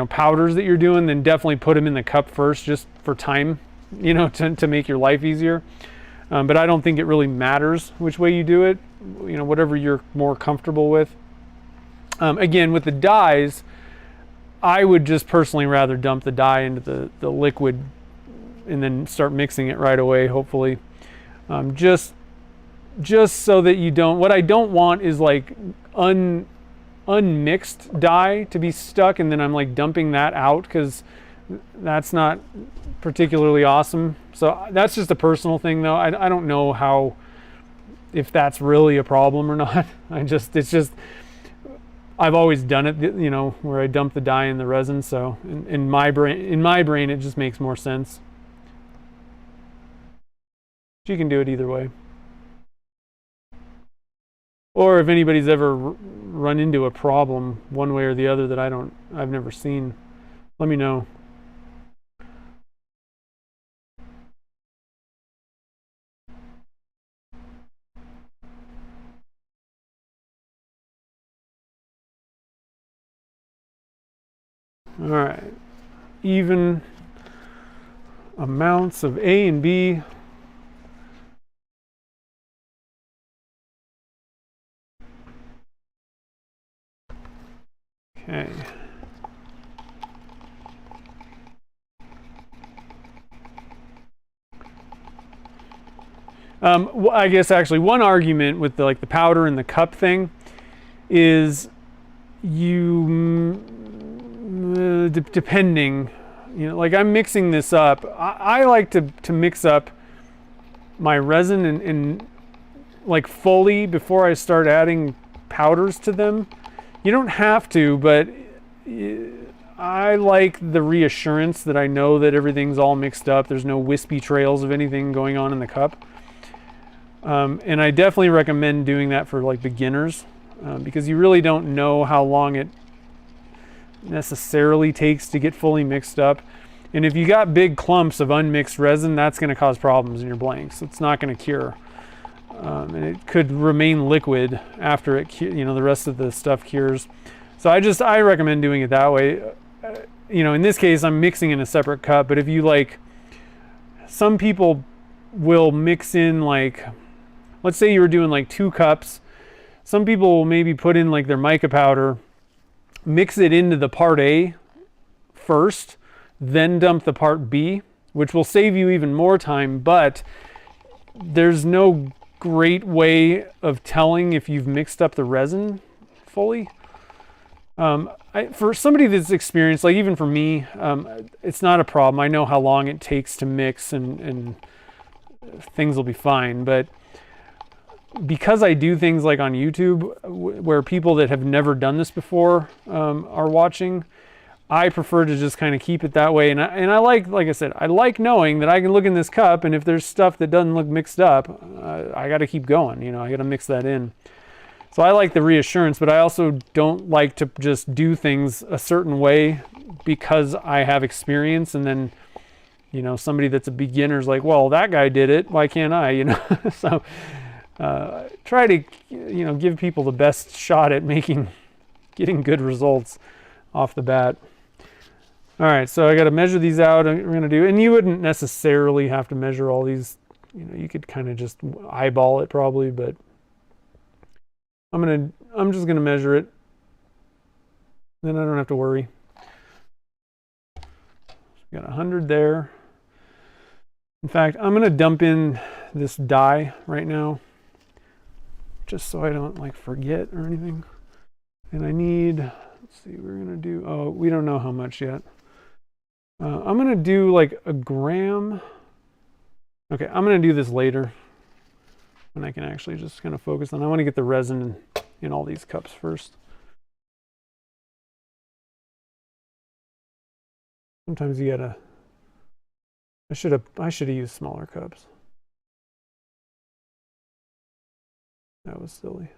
powders that you're doing, then definitely put them in the cup first just for time, to make your life easier. But I don't think it really matters which way you do it, whatever you're more comfortable with. Again, with the dyes, I would just personally rather dump the dye into the liquid and then start mixing it right away, hopefully. Just so that you don't, what I don't want is like unmixed dye to be stuck and then I'm like dumping that out, because that's not particularly awesome. So that's just a personal thing though. I don't know if that's really a problem or not. It's just, I've always done it, where I dump the dye in the resin. So in my brain, it just makes more sense. You can do it either way. Or if anybody's ever run into a problem one way or the other that I've never seen, let me know. All right, even amounts of A and B. Okay. I guess actually one argument with the powder and the cup thing is depending, like I'm mixing this up. I like to mix up my resin and like fully before I start adding powders to them. You don't have to, but I like the reassurance that I know that everything's all mixed up. There's no wispy trails of anything going on in the cup. And I definitely recommend doing that for like beginners, because you really don't know how long it necessarily takes to get fully mixed up. And if you got big clumps of unmixed resin, that's going to cause problems in your blanks. It's not going to cure. And it could remain liquid after it, the rest of the stuff cures. So I recommend doing it that way. In this case, I'm mixing in a separate cup, but if you some people will mix in let's say you were doing 2 cups. Some people will maybe put in their mica powder, mix it into the part A first, then dump the part B, which will save you even more time, but there's no great way of telling if you've mixed up the resin fully. For somebody that's experienced, even for me, it's not a problem. I know how long it takes to mix and things will be fine. But because I do things like on YouTube where people that have never done this before are watching, I prefer to just kind of keep it that way. And I like I said, I like knowing that I can look in this cup and if there's stuff that doesn't look mixed up, I got to keep going. I got to mix that in. So I like the reassurance, but I also don't like to just do things a certain way because I have experience and then, somebody that's a beginner is like, well, that guy did it. Why can't I? So try to, give people the best shot at getting good results off the bat. All right, so I got to measure these out. We're going to do, and you wouldn't necessarily have to measure all these. You could kind of just eyeball it probably, but I'm just gonna measure it. Then I don't have to worry. Got 100 there. In fact, I'm gonna dump in this dye right now, just so I don't forget or anything. And I need, let's see, we're gonna do, oh, we don't know how much yet. I'm gonna do a gram. Okay, I'm gonna do this later when I can actually just kind of focus on. I want to get the resin in all these cups first. Sometimes you gotta. I should have used smaller cups. That was silly.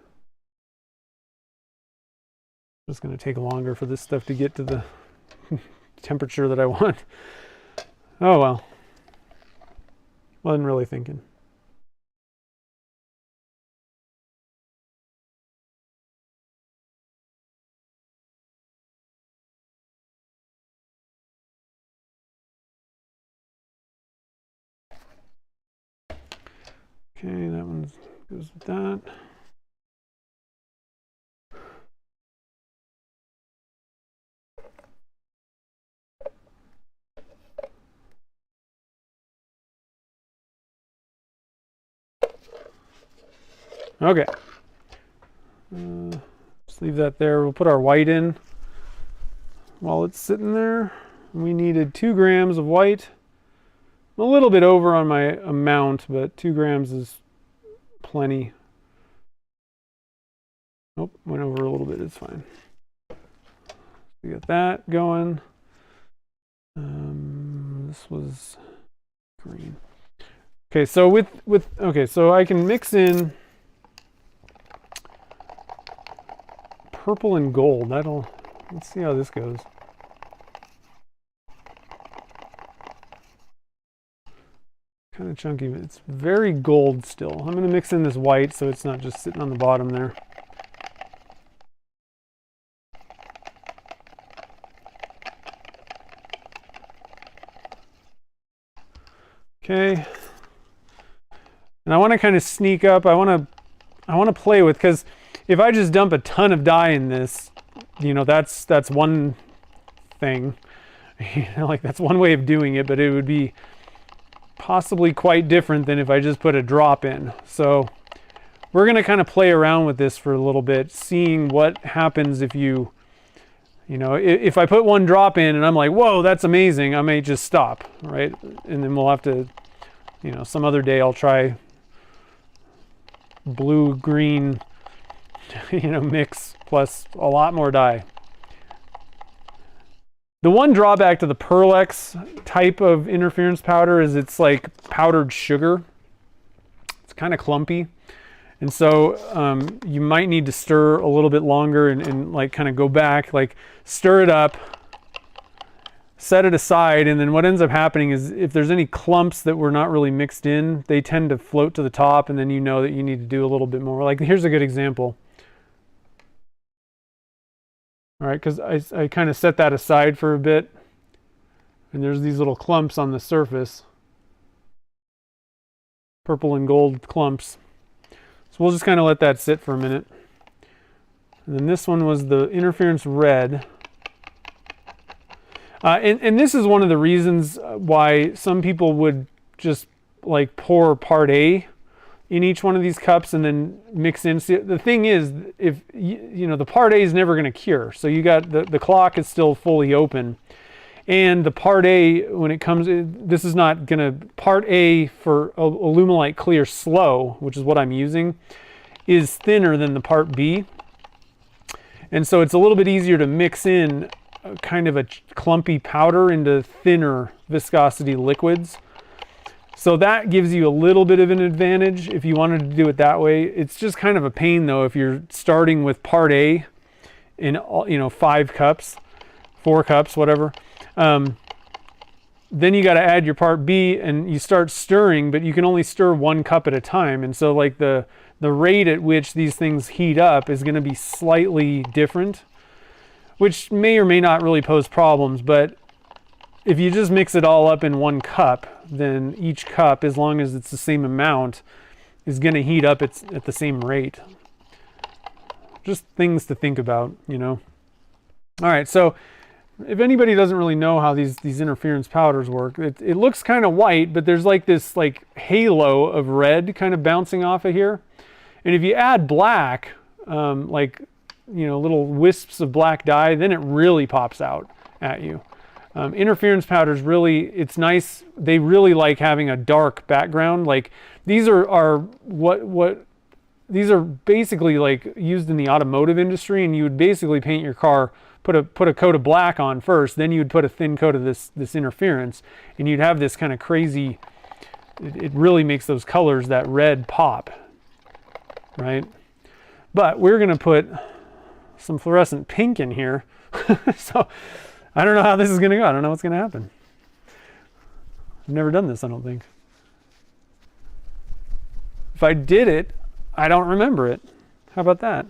It's going to take longer for this stuff to get to the temperature that I want. Oh well. Wasn't really thinking. Okay, that one goes with that. Okay. Just leave that there. We'll put our white in while it's sitting there. We needed 2 grams of white. I'm a little bit over on my amount, but 2 grams is plenty. Oh, went over a little bit. It's fine. We got that going. This was green. Okay, so so I can mix in purple and gold. Let's see how this goes. Kind of chunky, but it's very gold still. I'm going to mix in this white so it's not just sitting on the bottom there. Okay. And I want to kind of sneak up. I want to play with, because if I just dump a ton of dye in this, you know, that's one thing. You know, like that's one way of doing it, but it would be possibly quite different than if I just put a drop in. So we're going to kind of play around with this for a little bit, seeing what happens if you know, if I put 1 drop in and I'm like, whoa, that's amazing, I may just stop, right? And then we'll have to, you know, some other day I'll try blue, green, you know, mix plus a lot more dye. The one drawback to the Pearl-Ex type of interference powder is it's like powdered sugar. It's kind of clumpy. And so you might need to stir a little bit longer and like kind of go back, like stir it up, set it aside, and then what ends up happening is if there's any clumps that were not really mixed in, they tend to float to the top, and then you know that you need to do a little bit more. Like here's a good example. All right, because I kind of set that aside for a bit, and there's these little clumps on the surface, purple and gold clumps. So we'll just kind of let that sit for a minute. And then this one was the interference red. And this is one of the reasons why some people would just like pour part A in each one of these cups and then mix in. See, the thing is, if you know, the part A is never going to cure. So you got the clock is still fully open. And the part A, when it comes, this is not going to, part A for Alumilite Clear Slow, which is what I'm using, is thinner than the part B. And so it's a little bit easier to mix in kind of a clumpy powder into thinner viscosity liquids. So that gives you a little bit of an advantage if you wanted to do it that way. It's just kind of a pain though if you're starting with part A in, you know, 5 cups, 4 cups, whatever. Then you got to add your part B and you start stirring, but you can only stir 1 cup at a time. And so like the rate at which these things heat up is going to be slightly different, which may or may not really pose problems. But if you just mix it all up in 1 cup, then each cup, as long as it's the same amount, is going to heat up at the same rate. Just things to think about, you know. All right, so if anybody doesn't really know how these interference powders work, it looks kind of white, but there's like this like halo of red kind of bouncing off of here. And if you add black, like, you know, little wisps of black dye, then it really pops out at you. Interference powders really, it's nice. They really like having a dark background. Like these are these are basically like used in the automotive industry, and you would basically paint your car, put a coat of black on first, then you'd put a thin coat of this interference, and you'd have this kind of crazy, it really makes those colors, that red, pop, right? But we're going to put some fluorescent pink in here. So I don't know how this is going to go. I don't know what's going to happen. I've never done this, I don't think. If I did it, I don't remember it. How about that?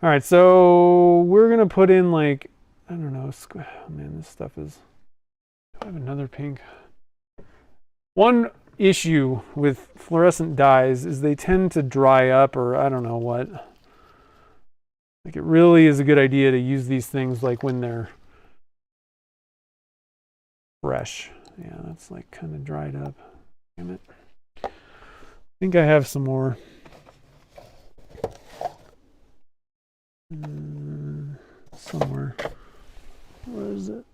All right, so we're going to put in like, I don't know. Oh man, this stuff is, I have another pink. One issue with fluorescent dyes is they tend to dry up, or I don't know what. Like, it really is a good idea to use these things like when they're fresh. Yeah, that's like kind of dried up. Damn it. I think I have some more. Somewhere. Where is it?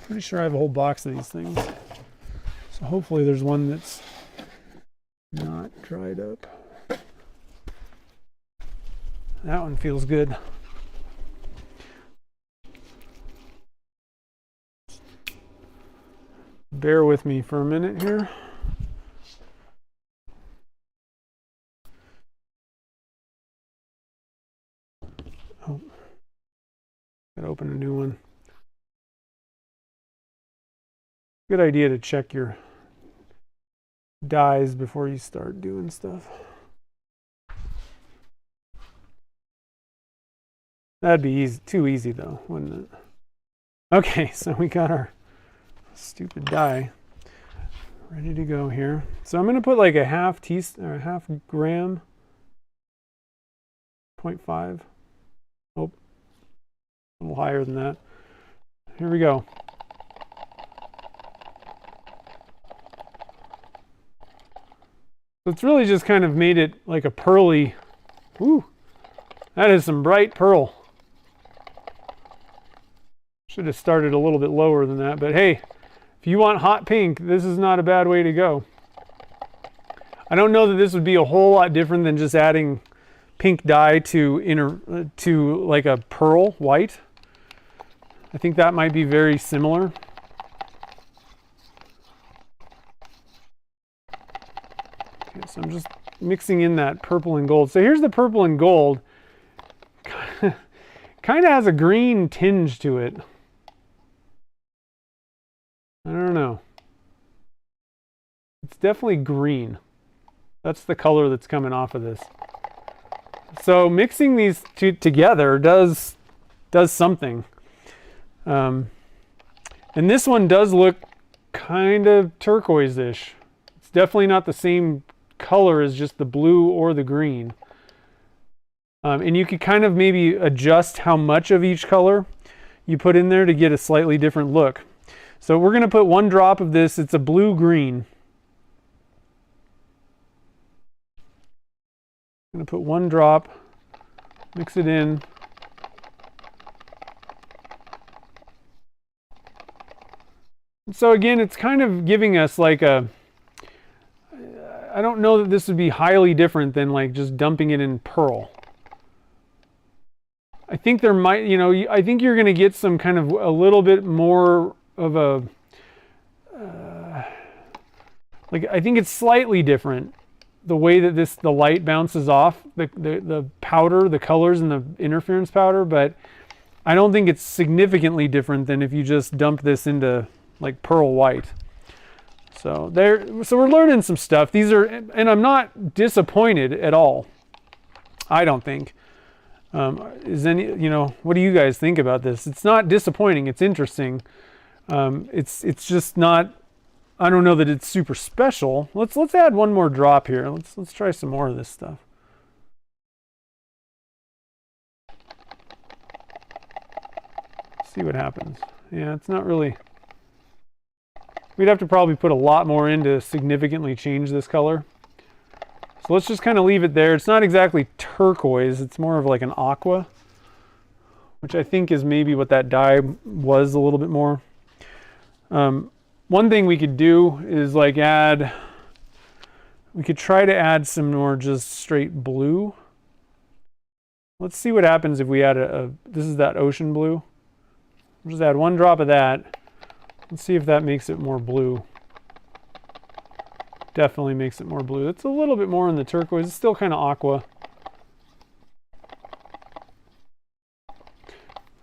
Pretty sure I have a whole box of these things. So hopefully there's one that's not dried up. That one feels good. Bear with me for a minute here. Oh, gotta open a new one. Good idea to check your dyes before you start doing stuff. That'd be easy, too easy though, wouldn't it? Okay, so we got our stupid dye ready to go here. So I'm going to put like a half gram, 0.5. Oh, a little higher than that. Here we go. So it's really just kind of made it like a pearly. Ooh, that is some bright pearl. Should have started a little bit lower than that, but hey, if you want hot pink, this is not a bad way to go. I don't know that this would be a whole lot different than just adding pink dye to like a pearl white. I think that might be very similar. Okay, so I'm just mixing in that purple and gold. So here's the purple and gold. Kind of has a green tinge to it. I don't know. It's definitely green. That's the color that's coming off of this. So mixing these two together does something. And this one does look kind of turquoise-ish. It's definitely not the same color as just the blue or the green. And you could kind of maybe adjust how much of each color you put in there to get a slightly different look. So we're going to put 1 drop of this. It's a blue-green. I'm going to put 1 drop, mix it in. So again, it's kind of giving us like a, I don't know that this would be highly different than like just dumping it in pearl. I think there might, you know, I think you're going to get some kind of a little bit more of a, like, I think it's slightly different. The way that the light bounces off the powder, the colors and the interference powder, but I don't think it's significantly different than if you just dump this into like pearl white. So we're learning some stuff. These are, and I'm not disappointed at all. I don't think. You know, what do you guys think about this? It's not disappointing. It's interesting. It's just not. I don't know that it's super special. Let's add 1 more drop here. Let's try some more of this stuff. See what happens. Yeah, it's not really. We'd have to probably put a lot more in to significantly change this color. So let's just kind of leave it there. It's not exactly turquoise. It's more of like an aqua, which I think is maybe what that dye was a little bit more. One thing we could do is like we could try to add some more just straight blue. Let's see what happens if we add this is that ocean blue. We'll just add 1 drop of that. Let's see if that makes it more blue. Definitely makes it more blue. It's a little bit more in the turquoise. It's still kind of aqua.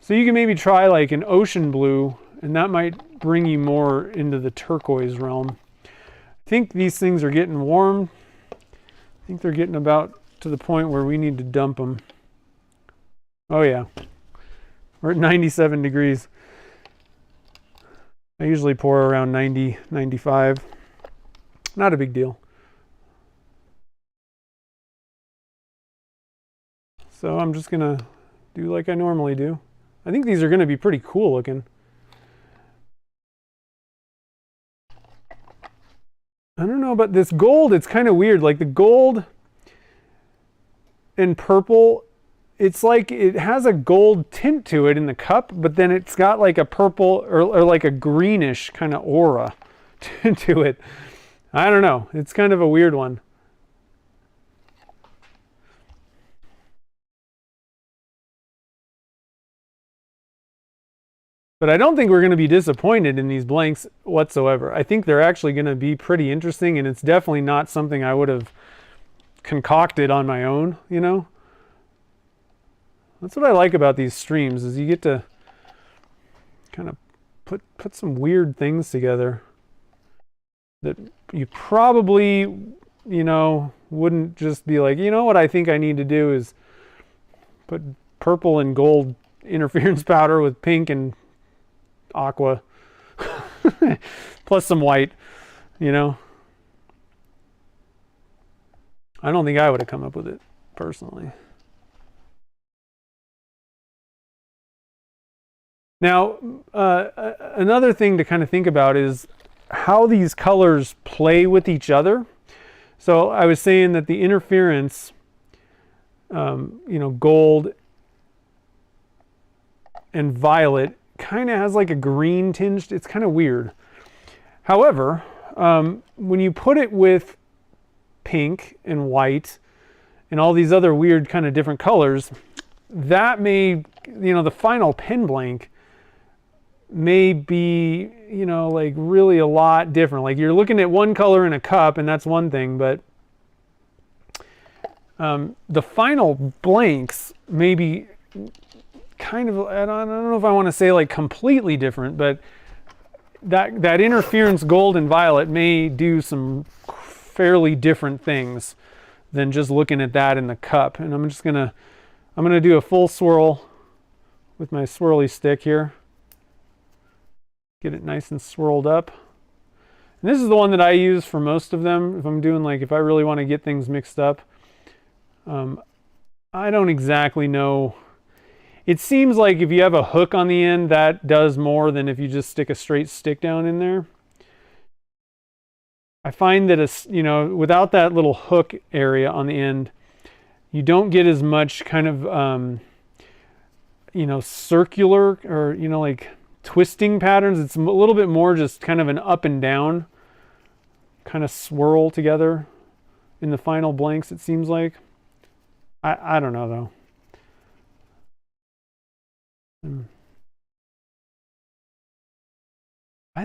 So you can maybe try like an ocean blue, and that might bring you more into the turquoise realm. I think these things are getting warm. I think they're getting about to the point where we need to dump them. Oh yeah, we're at 97 degrees. I usually pour around 90, 95. Not a big deal. So I'm just gonna do like I normally do. I think these are gonna be pretty cool looking. I don't know, but this gold, it's kind of weird. Like the gold and purple, it's like it has a gold tint to it in the cup, but then it's got like a purple or like a greenish kind of aura to it. I don't know. It's kind of a weird one. But I don't think we're going to be disappointed in these blanks whatsoever. I think they're actually going to be pretty interesting, and it's definitely not something I would have concocted on my own, you know? That's what I like about these streams, is you get to kind of put some weird things together that you probably, you know, wouldn't just be like, you know what I think I need to do is put purple and gold interference powder with pink and aqua plus some white, you know. I don't think I would have come up with it personally. Now, another thing to kind of think about is how these colors play with each other. So I was saying that the interference, you know, gold and violet kind of has like a green tinge. It's kind of weird. However, when you put it with pink and white and all these other weird kind of different colors, that may, you know, the final pen blank may be, you know, like really a lot different. Like you're looking at one color in a cup and that's one thing, but the final blanks may be kind of, I don't know if I want to say like completely different, but that interference gold and violet may do some fairly different things than just looking at that in the cup. And I'm gonna do a full swirl with my swirly stick here. Get it nice and swirled up. And this is the one that I use for most of them. If I'm doing like, if I really want to get things mixed up, I don't exactly know. It seems like if you have a hook on the end, that does more than if you just stick a straight stick down in there. I find that, you know, without that little hook area on the end, you don't get as much kind of, you know, circular or, you know, like twisting patterns. It's a little bit more just kind of an up and down kind of swirl together in the final blanks, it seems like. I don't know though.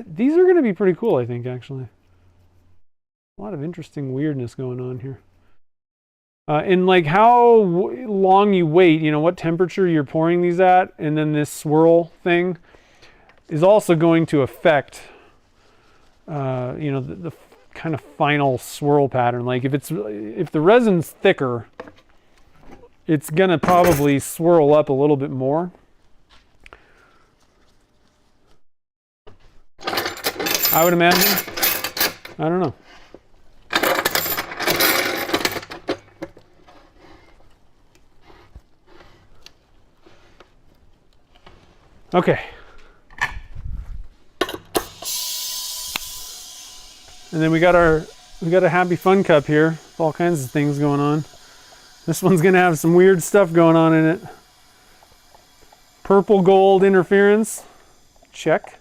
These are going to be pretty cool, I think, actually. A lot of interesting weirdness going on here. And like how long you wait, you know, what temperature you're pouring these at, and then this swirl thing is also going to affect, you know, the kind of final swirl pattern. Like if the resin's thicker, it's gonna probably swirl up a little bit more. I would imagine. I don't know. Okay. And then we got a happy fun cup here with all kinds of things going on. This one's gonna have some weird stuff going on in it. Purple gold interference, check.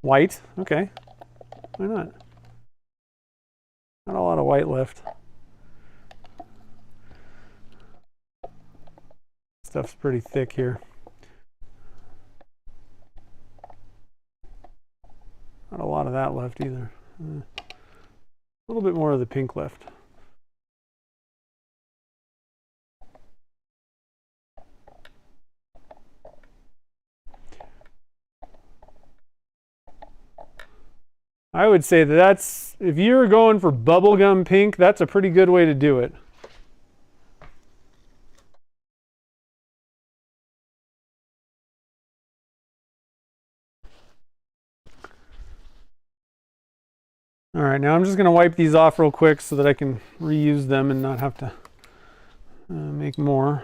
White, okay, why not? Not a lot of white left. Stuff's pretty thick here. Not a lot of that left either. A little bit more of the pink left. I would say that's, if you're going for bubblegum pink, that's a pretty good way to do it. All right, now I'm just going to wipe these off real quick so that I can reuse them and not have to make more.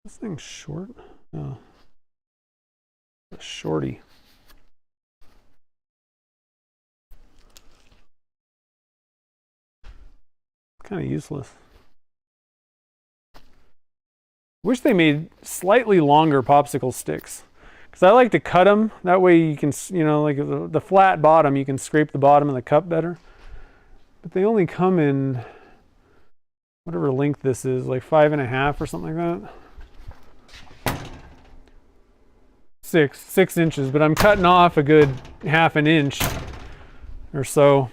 This thing's short. Oh, a shorty. Kind of useless. Wish they made slightly longer popsicle sticks, because I like to cut them. That way you can, you know, like the flat bottom, you can scrape the bottom of the cup better. But they only come in whatever length this is, like 5.5 or something like that. 6 inches, but I'm cutting off a good 1/2 inch or so.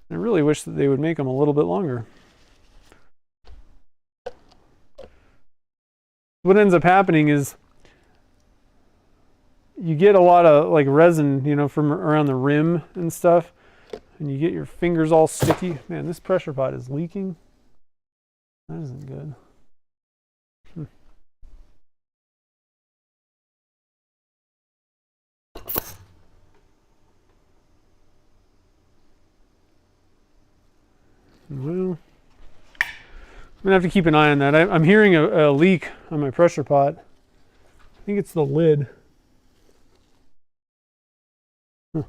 I really wish that they would make them a little bit longer. What ends up happening is you get a lot of like resin, you know, from around the rim and stuff, and you get your fingers all sticky. Man, this pressure pot is leaking. That isn't good. Well, I'm gonna have to keep an eye on that. I'm hearing a leak on my pressure pot. I think it's the lid. Huh.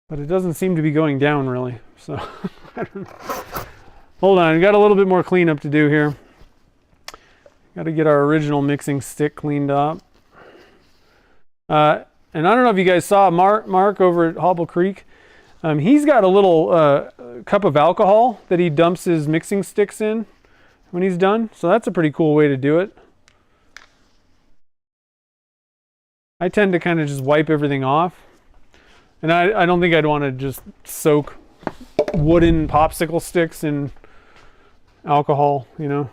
But it doesn't seem to be going down really. So I don't know. Hold on, we got a little bit more cleanup to do here. Got to get our original mixing stick cleaned up. And I don't know if you guys saw Mark over at Hobble Creek. He's got a little cup of alcohol that he dumps his mixing sticks in when he's done. So that's a pretty cool way to do it. I tend to kind of just wipe everything off. And I don't think I'd want to just soak wooden popsicle sticks in alcohol, you know.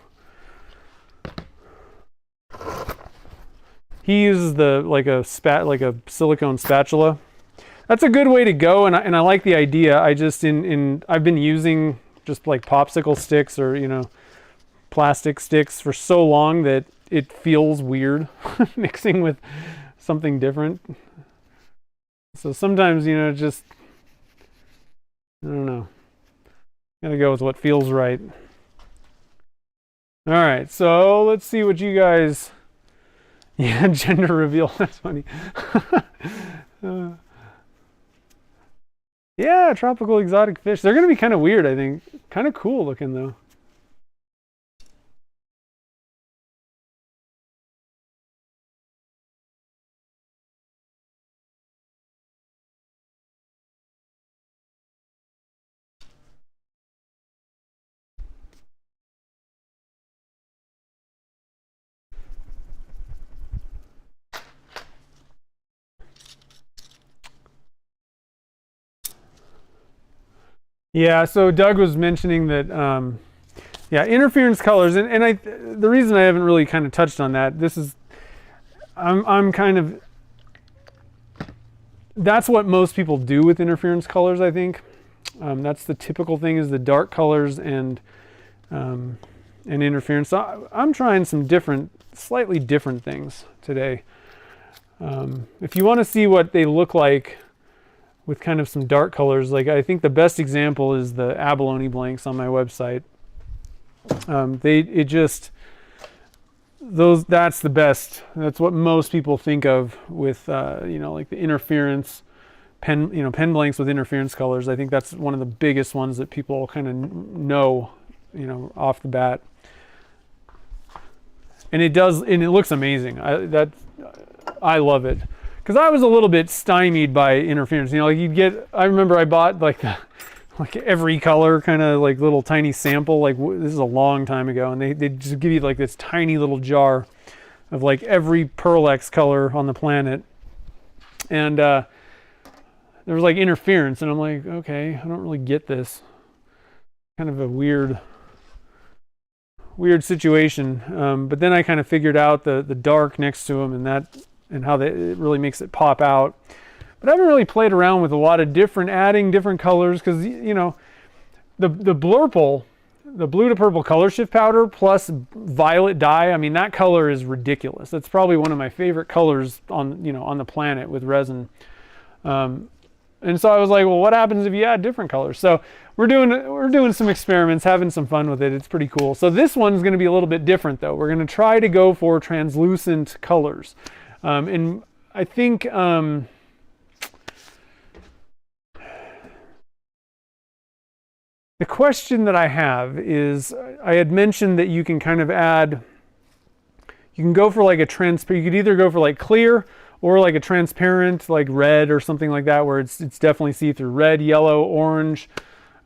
He uses like a silicone spatula. That's a good way to go, and I like the idea. I just I've been using just like popsicle sticks or, you know, plastic sticks for so long that it feels weird mixing with something different. So sometimes, you know, just, I don't know. Gotta go with what feels right. All right, so let's see what you guys. Yeah, gender reveal. That's funny. Yeah, tropical exotic fish. They're going to be kind of weird, I think. Kind of cool looking, though. Yeah, so Doug was mentioning that, yeah, interference colors, and the reason I haven't really kind of touched on that, I'm kind of, that's what most people do with interference colors, I think. That's the typical thing, is the dark colors and interference. So I'm trying some slightly different things today. If you want to see what they look like with kind of some dark colors, like I think the best example is the abalone blanks on my website. That's the best. That's what most people think of with you know, like the interference pen blanks with interference colors. I think that's one of the biggest ones that people kind of know, you know, off the bat. And it looks amazing. I love it. Because I was a little bit stymied by interference. You know, like I remember I bought like every color kind of like little tiny sample. Like this is a long time ago, and they just give you like this tiny little jar of like every Pearl-Ex color on the planet. And there was like interference, and I'm like, okay, I don't really get this. kind of a weird situation. But then I kind of figured out the dark next to them and how it really makes it pop out. But I haven't really played around with a lot of adding different colors, because, you know, the Blurple, the blue to purple color shift powder plus violet dye, I mean, that color is ridiculous. That's probably one of my favorite colors on the planet with resin. And so I was like, well, what happens if you add different colors? So we're doing some experiments, having some fun with it. It's pretty cool. So this one's going to be a little bit different, though. We're going to try to go for translucent colors. And I think the question that I have is, I had mentioned that you can kind of add, you can go for like you could either go for like clear or like a transparent, like red or something like that, where it's definitely see-through. Red, yellow, orange,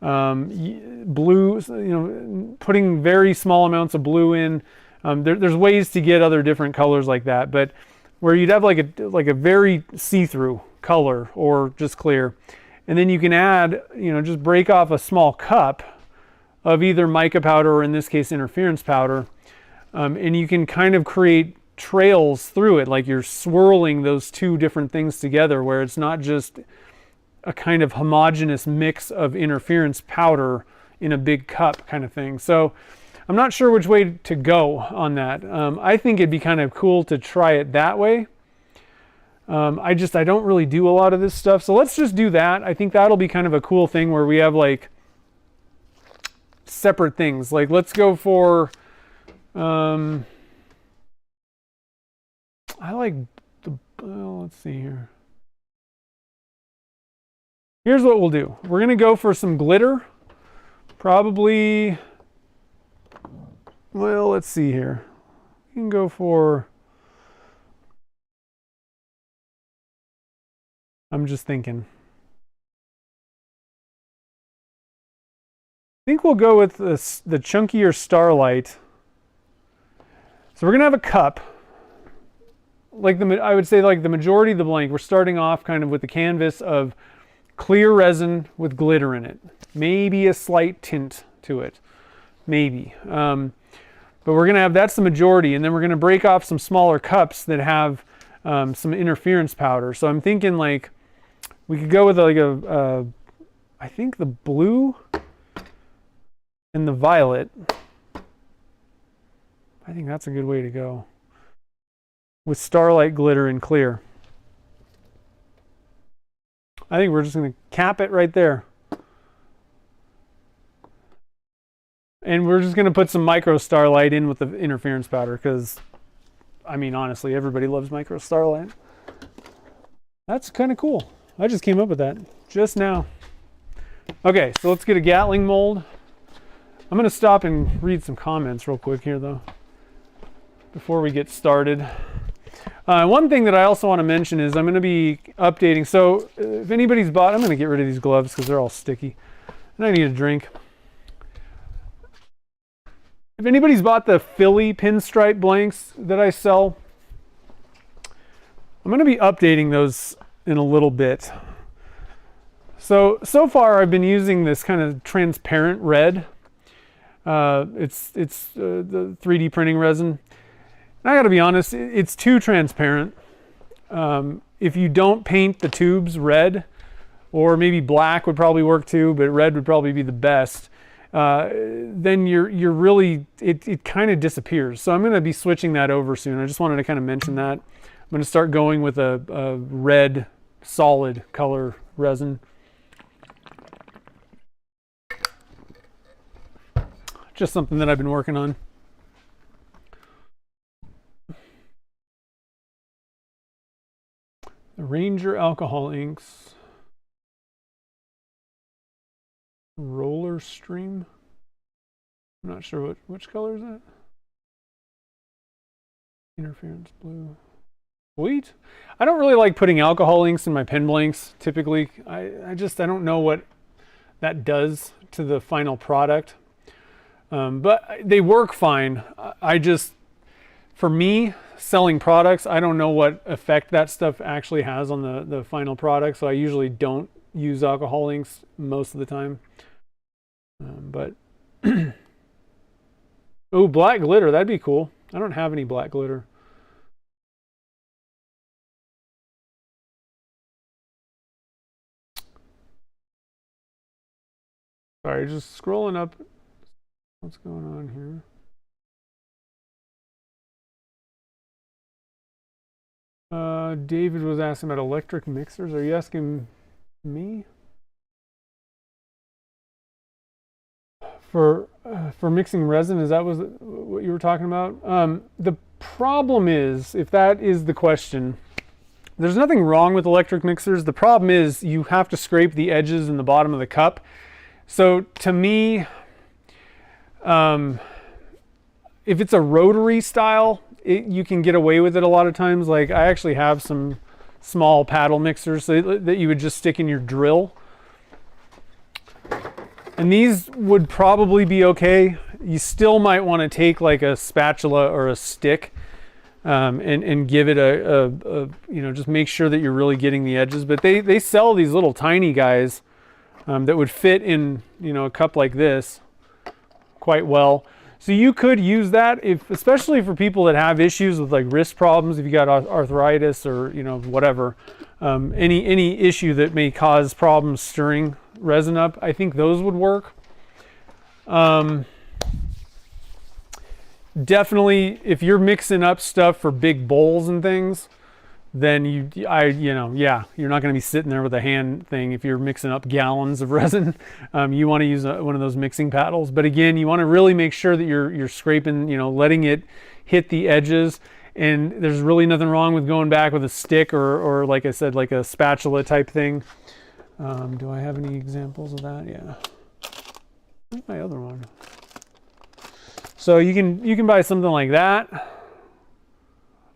blue, you know, putting very small amounts of blue in. There's ways to get other different colors like that, but where you'd have like a very see-through color or just clear. And then you can add, you know, just break off a small cup of either mica powder, or in this case interference powder, and you can kind of create trails through it, like you're swirling those two different things together, where it's not just a kind of homogeneous mix of interference powder in a big cup kind of thing. So I'm not sure which way to go on that. I think it'd be kind of cool to try it that way. I don't really do a lot of this stuff, so let's just do that. I think that'll be kind of a cool thing where we have like separate things. Like, let's go for I like let's see here. Here's what we'll do. We're gonna go for some glitter. Probably, well, let's see here. You can go for, I'm just thinking. I think we'll go with the chunkier Starlight. So we're gonna have a cup. Like I would say like the majority of the blank, we're starting off kind of with the canvas of clear resin with glitter in it. Maybe a slight tint to it, maybe. But we're gonna have, that's the majority, and then we're gonna break off some smaller cups that have some interference powder. So I'm thinking like we could go with like I think the blue and the violet. I think that's a good way to go. With Starlight, glitter, and clear. I think we're just going to cap it right there. And we're just going to put some micro Starlight in with the interference powder, because, I mean, honestly, everybody loves micro Starlight. That's kind of cool. I just came up with that just now. Okay, so let's get a Gatling mold. I'm going to stop and read some comments real quick here, though, before we get started. One thing that I also want to mention is I'm going to be updating. So if anybody's bought, I'm going to get rid of these gloves because they're all sticky. And I need a drink. If anybody's bought the Philly pinstripe blanks that I sell, I'm going to be updating those in a little bit. So far I've been using this kind of transparent red. It's the 3D printing resin. And I gotta be honest, it's too transparent. If you don't paint the tubes red, or maybe black would probably work too, but red would probably be the best, then you're really, it kind of disappears. So I'm gonna be switching that over soon. I just wanted to kind of mention that. I'm gonna start going with a red solid color resin. Just something that I've been working on. The Ranger alcohol inks. Roller Stream. I'm not sure which color is that. Interference blue. Sweet. I don't really like putting alcohol inks in my pen blanks typically. I don't know what that does to the final product. But they work fine. For me, selling products, I don't know what effect that stuff actually has on the final product, so I usually don't use alcohol inks most of the time. But Oh, black glitter, that'd be cool. I don't have any black glitter. Sorry, just scrolling up. What's going on here? David was asking about electric mixers. Are you asking me? For mixing resin, is that what you were talking about? The problem is, if that is the question, there's nothing wrong with electric mixers. The problem is you have to scrape the edges and the bottom of the cup. So to me, if it's a rotary style, you can get away with it a lot of times. Like I actually have some small paddle mixers that you would just stick in your drill. And these would probably be okay. You still might want to take like a spatula or a stick and give it just make sure that you're really getting the edges. But they sell these little tiny guys that would fit in, a cup like this quite well. So you could use that, especially for people that have issues with like wrist problems, if you got arthritis or whatever, any issue that may cause problems stirring resin up. I think those would work. Definitely, if you're mixing up stuff for big bowls and things, then you're not going to be sitting there with a hand thing. If you're mixing up gallons of resin, you want to use one of those mixing paddles. But again, you want to really make sure that you're scraping, letting it hit the edges. And there's really nothing wrong with going back with a stick or like I said, like a spatula type thing. Do I have any examples of that? Yeah. Where's my other one? So you can buy something like that,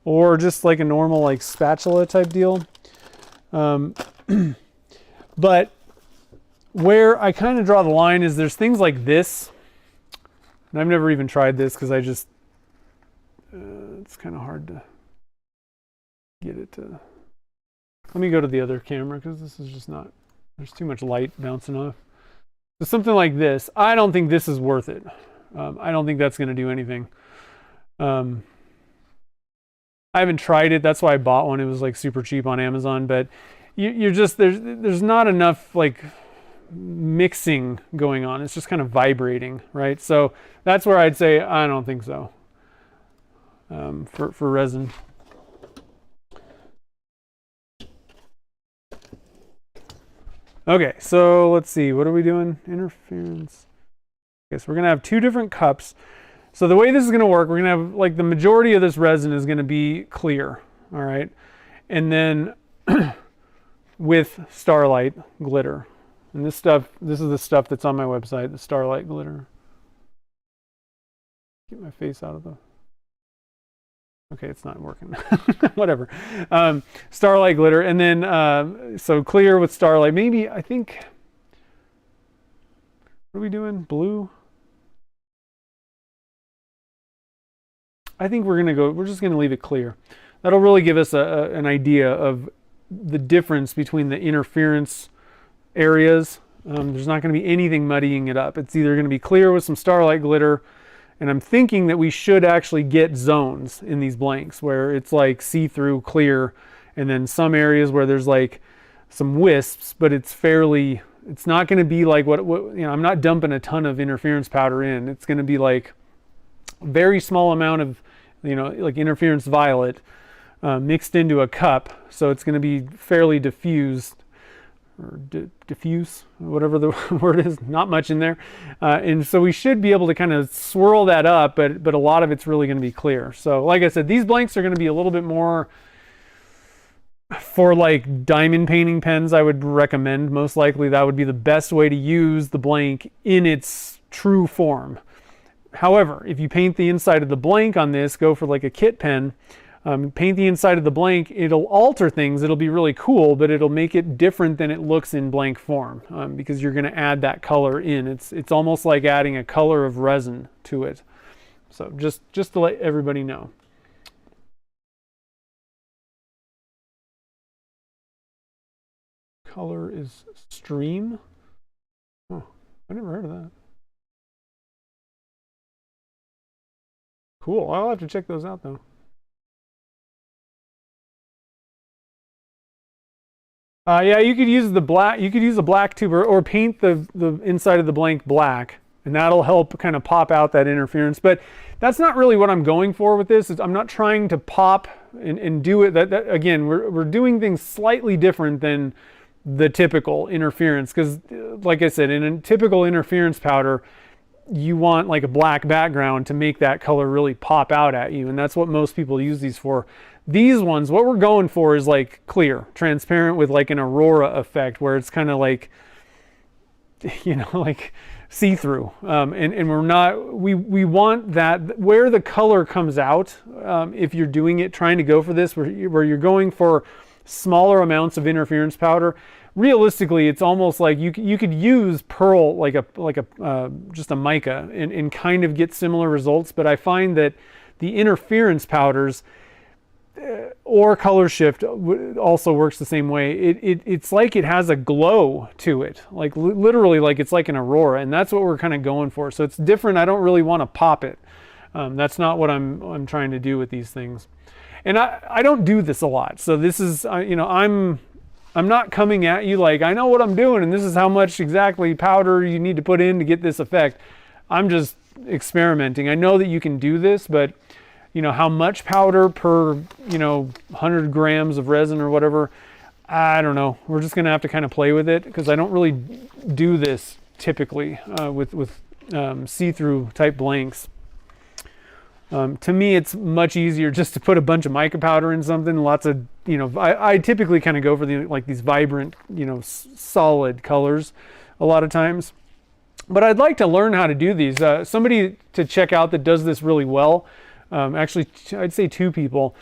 or just like a normal like spatula type deal. But where I kind of draw the line is there's things like this, and I've never even tried this because I just it's kind of hard to get it to. Let me go to the other camera because this is just not. There's too much light bouncing off. So something like this, I don't think this is worth it. I don't think that's going to do anything. I haven't tried it. That's why I bought one. It was like super cheap on Amazon. But you're just there's not enough like mixing going on. It's just kind of vibrating, right? So that's where I'd say I don't think so. For resin. Okay, so let's see. What are we doing? Interference. Okay, so we're going to have two different cups. So the way this is going to work, we're going to have like the majority of this resin is going to be clear. All right. And then with Starlight glitter. And this is the stuff that's on my website, the Starlight glitter. Get my face out of the... Okay, it's not working. Whatever. Starlight glitter. And then, so clear with Starlight. Maybe, I think... What are we doing? Blue? I think we're just going to leave it clear. That'll really give us an idea of the difference between the interference areas. There's not going to be anything muddying it up. It's either going to be clear with some Starlight glitter, and I'm thinking that we should actually get zones in these blanks where it's like see-through clear, and then some areas where there's like some wisps, but it's not going to be like I'm not dumping a ton of interference powder in. It's going to be like a very small amount of, like interference violet mixed into a cup. So it's going to be fairly diffused, or diffuse, whatever the word is, not much in there. And so we should be able to kind of swirl that up, but a lot of it's really going to be clear. So like I said, these blanks are going to be a little bit more for like diamond painting pens. I would recommend, most likely that would be the best way to use the blank in its true form. However, if you paint the inside of the blank on this, go for like a kit pen, paint the inside of the blank, it'll alter things. It'll be really cool, but it'll make it different than it looks in blank form, because you're going to add that color in. It's almost like adding a color of resin to it. So just to let everybody know. Color is stream. Oh, I never heard of that. Cool. I'll have to check those out though. Yeah, you could use the black. You could use a black tube or paint the inside of the blank black, and that'll help kind of pop out that interference. But that's not really what I'm going for with this. I'm not trying to pop and do it. That again, we're doing things slightly different than the typical interference because, like I said, in a typical interference powder, you want like a black background to make that color really pop out at you, and that's what most people use these for. These ones, what we're going for is like clear, transparent with like an aurora effect where it's kind of like, you know, like see-through. And we're not, we want that where the color comes out, if you're doing it, trying to go for this, where you're going for smaller amounts of interference powder, realistically, it's almost like you could use pearl like a just a mica and kind of get similar results. But I find that the interference powders, or color shift also works the same way. It's like it has a glow to it, like literally like it's like an aurora, and that's what we're kind of going for. So it's different. I don't really want to pop it. That's not what I'm trying to do with these things. And I don't do this a lot. So this is, you know, I'm not coming at you like I know what I'm doing and this is how much exactly powder you need to put in to get this effect. I'm just experimenting. I know that you can do this, but you know, how much powder per, you know, 100 grams of resin or whatever, I don't know. We're just going to have to kind of play with it because I don't really do this typically with see-through type blanks. To me, it's much easier just to put a bunch of mica powder in something. Lots of, you know, I typically kind of go for like these vibrant, you know, solid colors a lot of times. But I'd like to learn how to do these. Somebody to check out that does this really well. Actually, I'd say two people.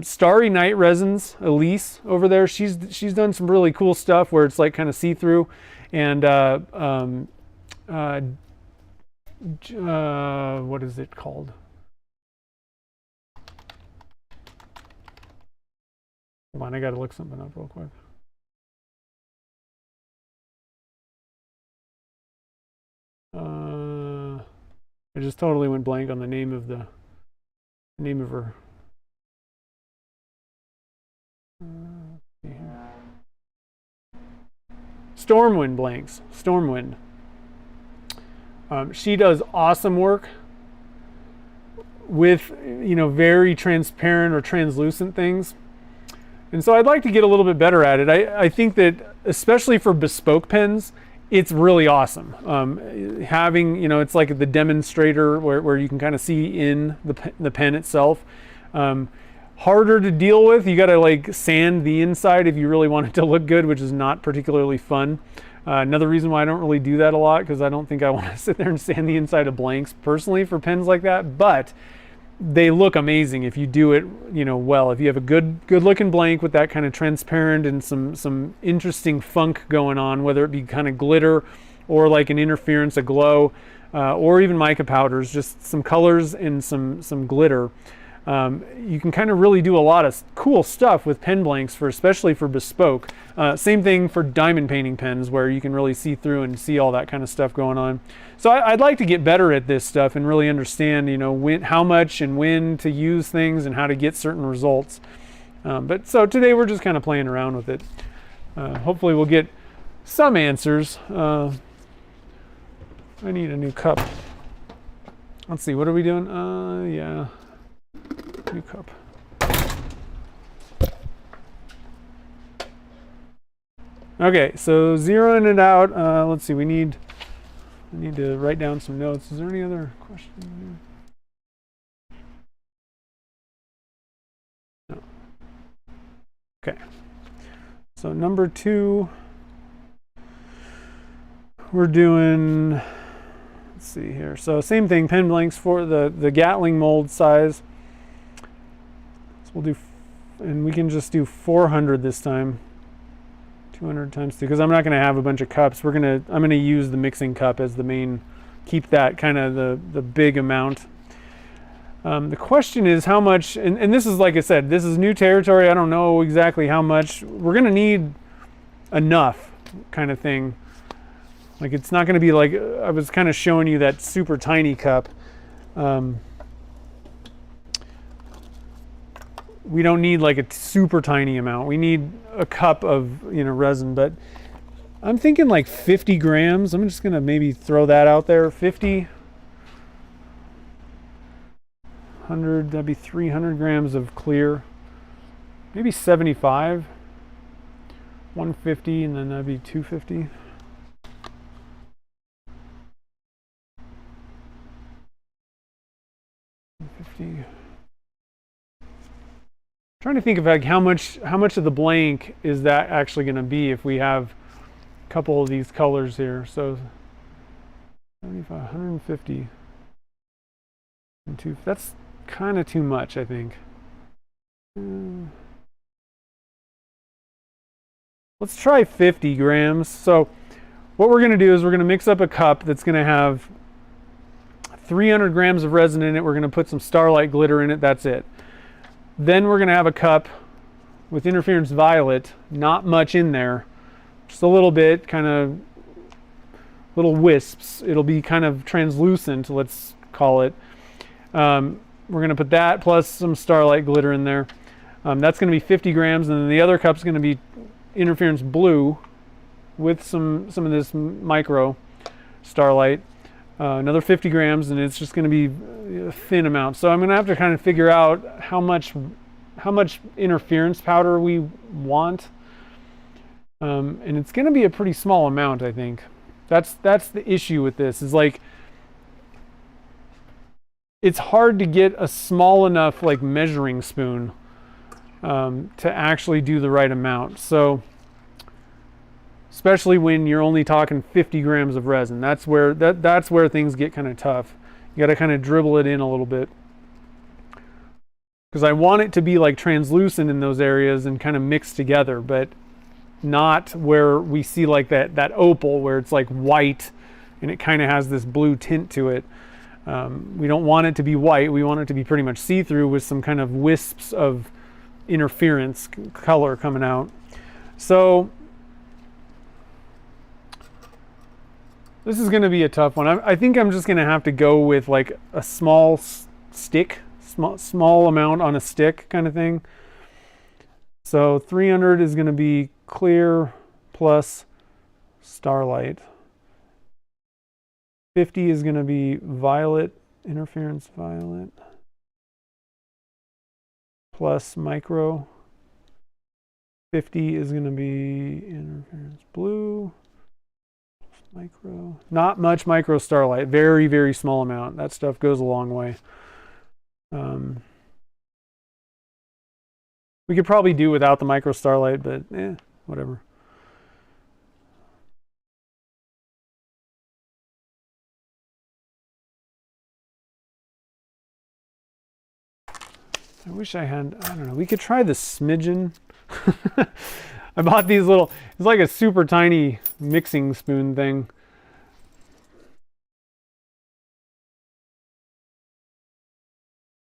Starry Night Resins, Elise over there. She's done some really cool stuff where it's like kind of see-through, and what is it called? Hold on, I gotta look something up real quick. I just totally went blank on the name of her. Stormwind blanks. Stormwind. She does awesome work with, you know, very transparent or translucent things. And so I'd like to get a little bit better at it. I think that especially for bespoke pens, it's really awesome. Having, you know, it's like the demonstrator where you can kind of see in the pen itself. Harder to deal with. You got to like sand the inside if you really want it to look good, which is not particularly fun. Another reason why I don't really do that a lot, because I don't think I want to sit there and sand the inside of blanks personally for pens like that. But they look amazing if you do it, you know, well. If you have a good looking blank with that kind of transparent and some interesting funk going on, whether it be kind of glitter or like an interference, a glow, or even mica powders, just some colors and some glitter. You can kind of really do a lot of cool stuff with pen blanks, especially for bespoke. Same thing for diamond painting pens, where you can really see through and see all that kind of stuff going on. So I'd like to get better at this stuff and really understand, you know, how much and when to use things and how to get certain results. But so today we're just kind of playing around with it. Hopefully we'll get some answers. I need a new cup. Let's see, what are we doing? Yeah. New cup. Okay, so zeroing it out. Let's see. I need to write down some notes. Is there any other questions? No. Okay. So number 2, we're doing. Let's see here. So same thing. Pen blanks for the Gatling mold size. We'll do, and we can just do 400 this time. 200 times 2, because I'm not going to have a bunch of cups. I'm going to use the mixing cup as the main, keep that kind of the big amount. The question is how much, and this is, like I said, this is new territory. I don't know exactly how much. We're going to need enough kind of thing. Like, it's not going to be like, I was kind of showing you that super tiny cup. we don't need like a super tiny amount. We need a cup of, you know, resin, but I'm thinking like 50 grams. I'm just gonna maybe throw that out there. 50, 100, that'd be 300 grams of clear. Maybe 75, 150, and then that'd be 250. Trying to think of like how much of the blank is that actually going to be if we have a couple of these colors here. So 75, 150, and 2. That's kind of too much, I think. Let's try 50 grams. So what we're going to do is we're going to mix up a cup that's going to have 300 grams of resin in it. We're going to put some Starlight glitter in it. That's it. Then we're going to have a cup with interference violet, not much in there, just a little bit, kind of little wisps. It'll be kind of translucent, let's call it. We're going to put that plus some Starlight glitter in there. That's going to be 50 grams, and then the other cup's going to be interference blue with some of this micro Starlight. Another 50 grams, and it's just going to be a thin amount. So I'm going to have to kind of figure out how much interference powder we want, and it's going to be a pretty small amount, I think. That's the issue with this, is like it's hard to get a small enough like measuring spoon to actually do the right amount. So especially when you're only talking 50 grams of resin. That's where things get kind of tough. You got to kind of dribble it in a little bit, because I want it to be like translucent in those areas and kind of mixed together, but not where we see like that opal where it's like white and it kind of has this blue tint to it. We don't want it to be white. We want it to be pretty much see-through with some kind of wisps of interference color coming out. So this is going to be a tough one. I think I'm just going to have to go with like a small stick, small amount on a stick kind of thing. So 300 is going to be clear plus Starlight. 50 is going to be violet, interference violet, plus micro. 50 is going to be interference blue, micro. Not much micro Starlight, very, very small amount. That stuff goes a long way. We could probably do without the micro Starlight, but whatever. I wish I had, I don't know, we could try the smidgen. I bought these little, it's like a super tiny mixing spoon thing.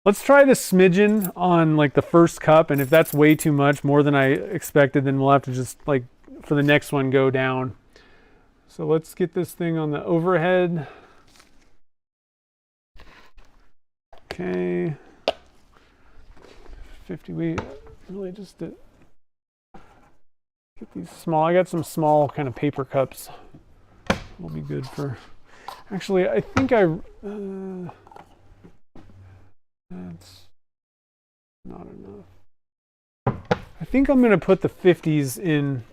Let's try the smidgen on like the first cup, and if that's way too much, more than I expected, then we'll have to just like for the next one go down. So let's get this thing on the overhead. Okay. 50, we really just did. Get these small, I got some small kind of paper cups. Will be good for, actually I think that's not enough. I think I'm gonna put the 50s in.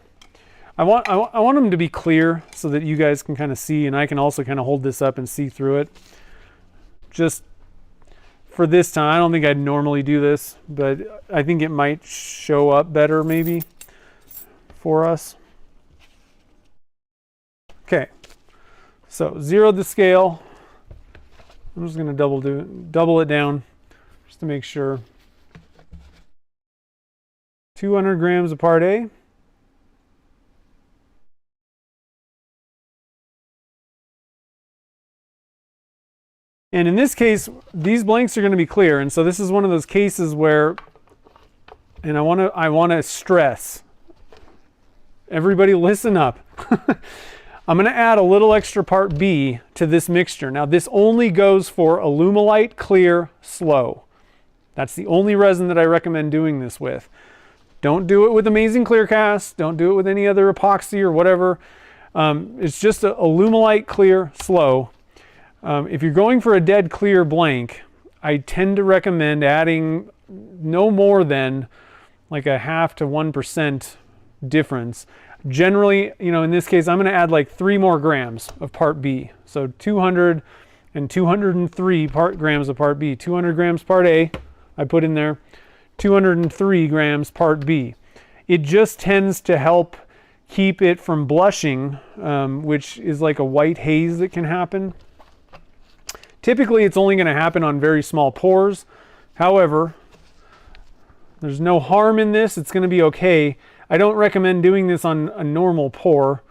I want them to be clear so that you guys can kind of see, and I can also kind of hold this up and see through it. Just for this time, I don't think I'd normally do this, but I think it might show up better maybe for us. Okay, so 0 the scale. I'm just gonna double it down just to make sure. 200 grams of part A. And in this case, these blanks are going to be clear. And so this is one of those cases where, and I want to stress, everybody listen up. I'm going to add a little extra part B to this mixture. Now this only goes for Alumilite clear slow. That's the only resin that I recommend doing this with. Don't do it with Amazing Clear Cast. Don't do it with any other epoxy or whatever. It's just a Alumilite Clear Slow. If you're going for a dead clear blank, I tend to recommend adding no more than like a 0.5 to 1% difference. Generally, you know, in this case, I'm going to add like 3 more grams of part B. So 200 and 203 grams of part B. 200 grams part A, I put in there. 203 grams part B. It just tends to help keep it from blushing, which is like a white haze that can happen. Typically, it's only going to happen on very small pores. However, there's no harm in this. It's going to be okay. I don't recommend doing this on a normal pour,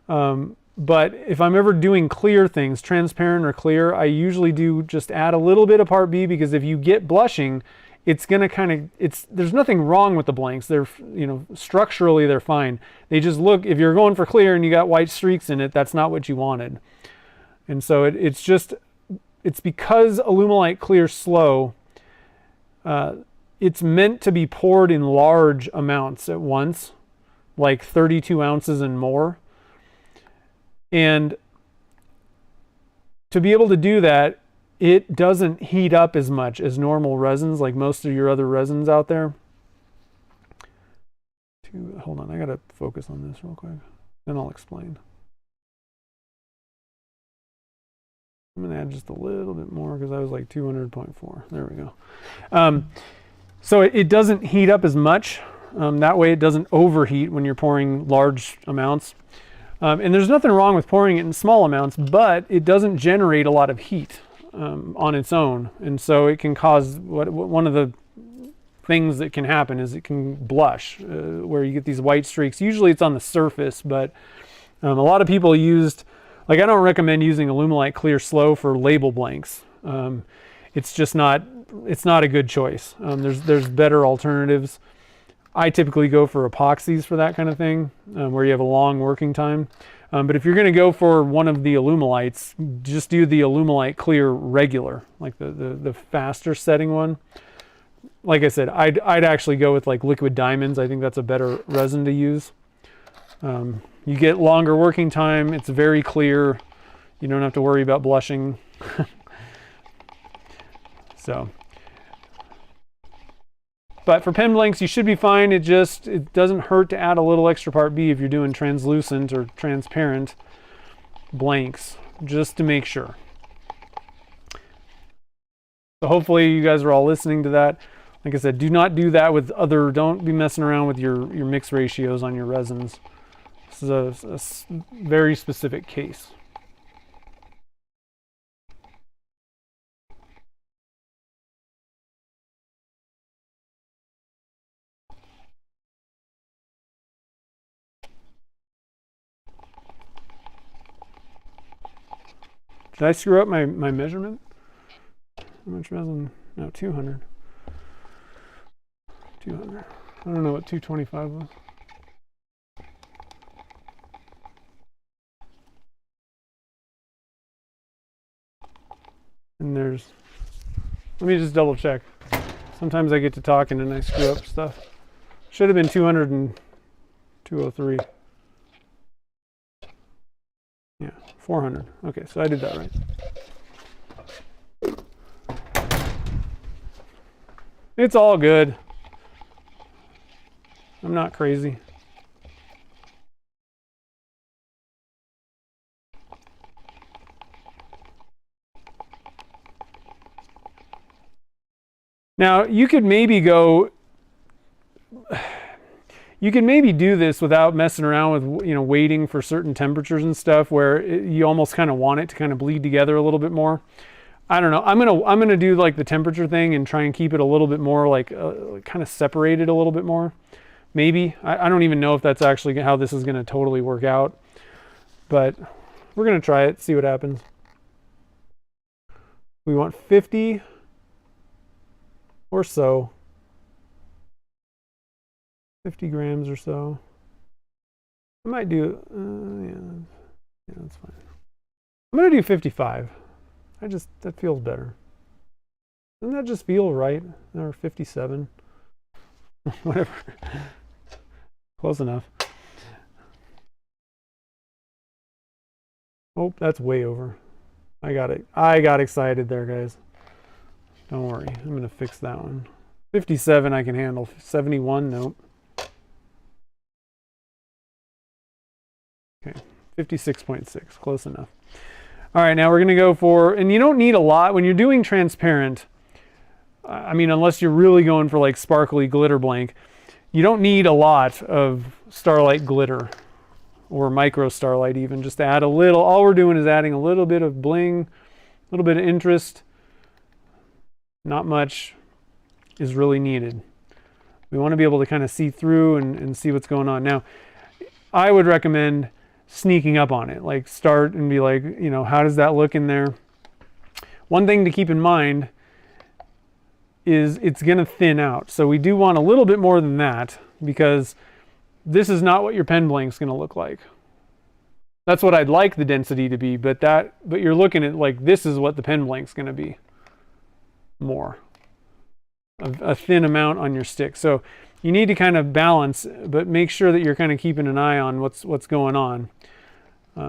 but if I'm ever doing clear things, transparent or clear, I usually do just add a little bit of part B, because if you get blushing, it's going to kind of, there's nothing wrong with the blanks. They're, you know, structurally they're fine. They just look, if you're going for clear and you got white streaks in it, that's not what you wanted. And so it's because Alumilite Clear Slow, it's meant to be poured in large amounts at once, like 32 ounces and more. And to be able to do that, it doesn't heat up as much as normal resins, like most of your other resins out there. Hold on, I gotta focus on this real quick, then I'll explain. I'm gonna add just a little bit more because I was like 200.4. There we go. So it doesn't heat up as much. That way it doesn't overheat when you're pouring large amounts. And there's nothing wrong with pouring it in small amounts, but it doesn't generate a lot of heat on its own. And so it can cause, one of the things that can happen is it can blush, where you get these white streaks. Usually it's on the surface, but a lot of people used, like I don't recommend using Alumilite Clear Slow for label blanks. It's just not, it's not a good choice. There's better alternatives. I typically go for epoxies for that kind of thing, where you have a long working time. But if you're going to go for one of the Alumilites, just do the Alumilite Clear Regular, like the faster setting one. Like I said, I'd actually go with like liquid diamonds. I think that's a better resin to use. You get longer working time. It's very clear. You don't have to worry about blushing. So, but for pen blanks, you should be fine. It doesn't hurt to add a little extra part B if you're doing translucent or transparent blanks, just to make sure. So hopefully you guys are all listening to that. Like I said, do not do that with don't be messing around with your mix ratios on your resins. This is a very specific case. Did I screw up my measurement? How much resin? No, 200. 200. I don't know what 225 was. And let me just double check. Sometimes I get to talking and I screw up stuff. Should have been 200 and 203. Yeah, 400. Okay, so I did that right. It's all good. I'm not crazy. Now, you could maybe do this without messing around with, waiting for certain temperatures and stuff, where you almost kind of want it to kind of bleed together a little bit more. I don't know. I'm gonna do like the temperature thing and try and keep it a little bit more like kind of separated a little bit more. Maybe. I don't even know if that's actually how this is gonna totally work out, but we're gonna try it, see what happens. We want 50 or so. 50 grams or so. I might do, yeah, that's fine. I'm gonna do 55. That feels better. Doesn't that just feel right? Or 57? Whatever. Close enough. Oh, that's way over. I got excited there, guys. Don't worry. I'm going to fix that one. 57 I can handle. 71, nope. Okay, 56.6, close enough. All right, now we're going to go for, and you don't need a lot when you're doing transparent. I mean, unless you're really going for like sparkly glitter blank, you don't need a lot of Starlight glitter or micro Starlight even, just to add a little. All we're doing is adding a little bit of bling, a little bit of interest. Not much is really needed. We want to be able to kind of see through and see what's going on. Now, I would recommend sneaking up on it, like start and be like, you know, how does that look in there? One thing to keep in mind is it's going to thin out. So we do want a little bit more than that, because this is not what your pen blank's going to look like. That's what I'd like the density to be, but you're looking at like, this is what the pen blank's going to be. More. A thin amount on your stick. So you need to kind of balance, but make sure that you're kind of keeping an eye on what's going on.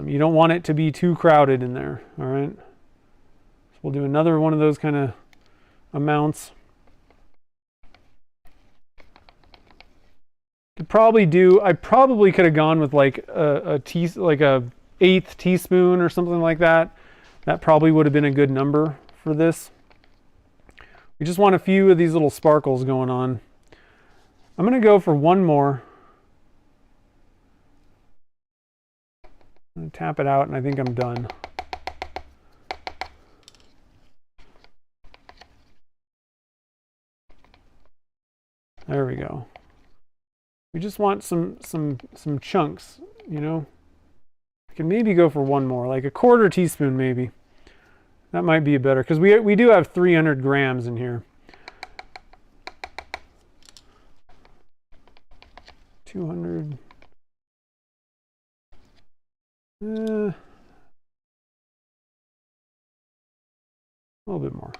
You don't want it to be too crowded in there, all right? So we'll do another one of those kind of amounts. I probably could have gone with like like a 1/8 teaspoon or something like that. That probably would have been a good number for this. We just want a few of these little sparkles going on. I'm going to go for one more. I'm going to tap it out, and I think I'm done. There we go. We just want some chunks, you know. I can maybe go for one more, like a 1/4 teaspoon maybe. That might be better, because we do have 300 grams in here. 200. A little bit more.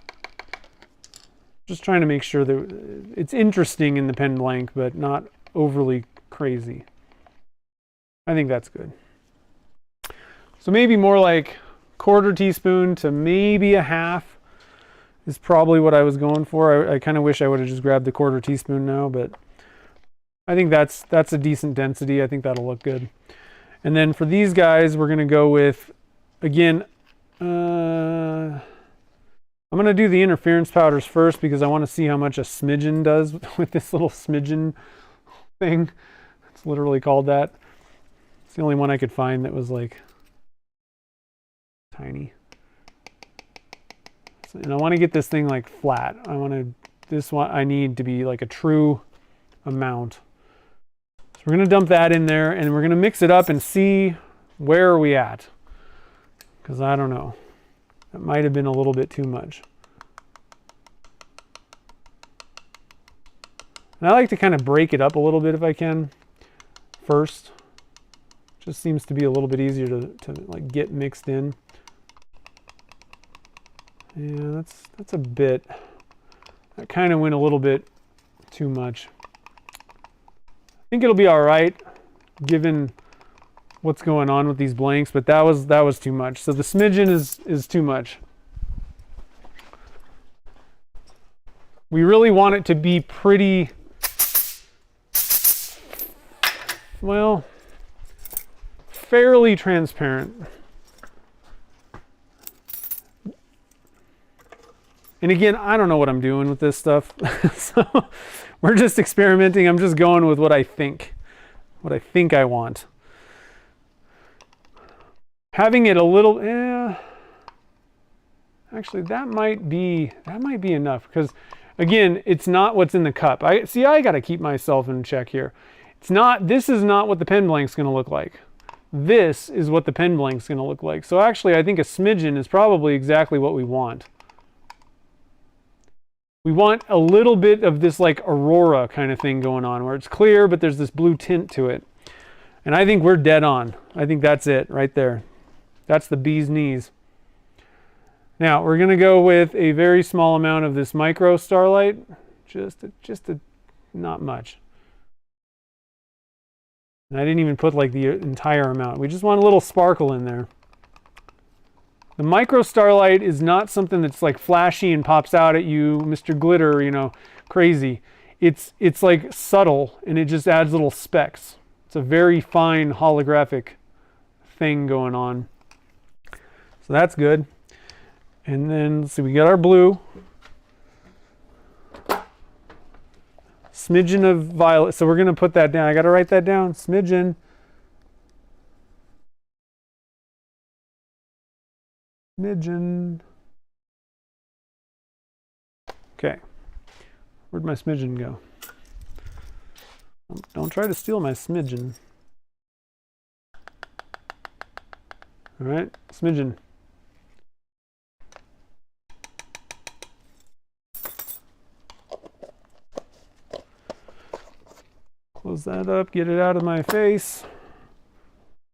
Just trying to make sure that it's interesting in the pen blank, but not overly crazy. I think that's good. So maybe more like 1/4 teaspoon to maybe a 1/2 is probably what I was going for. I kind of wish I would have just grabbed the 1/4 teaspoon now, but I think that's a decent density. I think that'll look good. And then for these guys, we're going to go with, again, I'm going to do the interference powders first, because I want to see how much a smidgen does with this little smidgen thing. It's literally called that. It's the only one I could find that was like tiny. And I want to get this thing like flat. This one I need to be like a true amount. So we're going to dump that in there, and we're going to mix it up and see where are we at. Because I don't know. That might have been a little bit too much. And I like to kind of break it up a little bit if I can first. Just seems to be a little bit easier to like get mixed in. Yeah, that's a bit. That kind of went a little bit too much. I think it'll be all right given what's going on with these blanks, but that was too much. So the smidgen is too much. We really want it to be pretty, well, fairly transparent. And again, I don't know what I'm doing with this stuff. So we're just experimenting. I'm just going with what I think I want. Having it a little, actually that might be enough, because again, it's not what's in the cup. I got to keep myself in check here. This is not what the pen blank's going to look like. This is what the pen blank's going to look like. So actually, I think a smidgen is probably exactly what we want. We want a little bit of this like aurora kind of thing going on, where it's clear, but there's this blue tint to it. And I think we're dead on. I think that's it right there. That's the bee's knees. Now we're going to go with a very small amount of this micro starlight, just not much. And I didn't even put like the entire amount. We just want a little sparkle in there. The micro starlight is not something that's like flashy and pops out at you, Mr. Glitter, you know, crazy. It's like subtle, and it just adds little specks. It's a very fine holographic thing going on. So that's good. And then let's see, we got our blue. Smidgen of violet. So we're going to put that down. I got to write that down. Smidgen. Smidgen. Okay. Where'd my smidgen go? Don't try to steal my smidgen. All right, smidgen. Close that up, get it out of my face.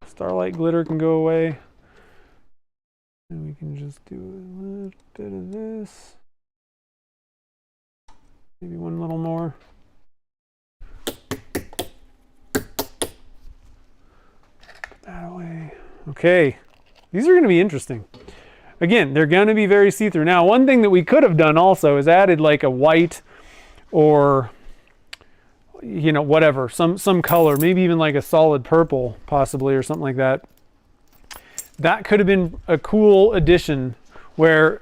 Starlight glitter can go away. And we can just do a little bit of this. Maybe one little more. Put that away. Okay, these are going to be interesting. Again, they're going to be very see-through. Now, one thing that we could have done also is added like a white or, you know, whatever, some color, maybe even like a solid purple possibly or something like that. That could have been a cool addition where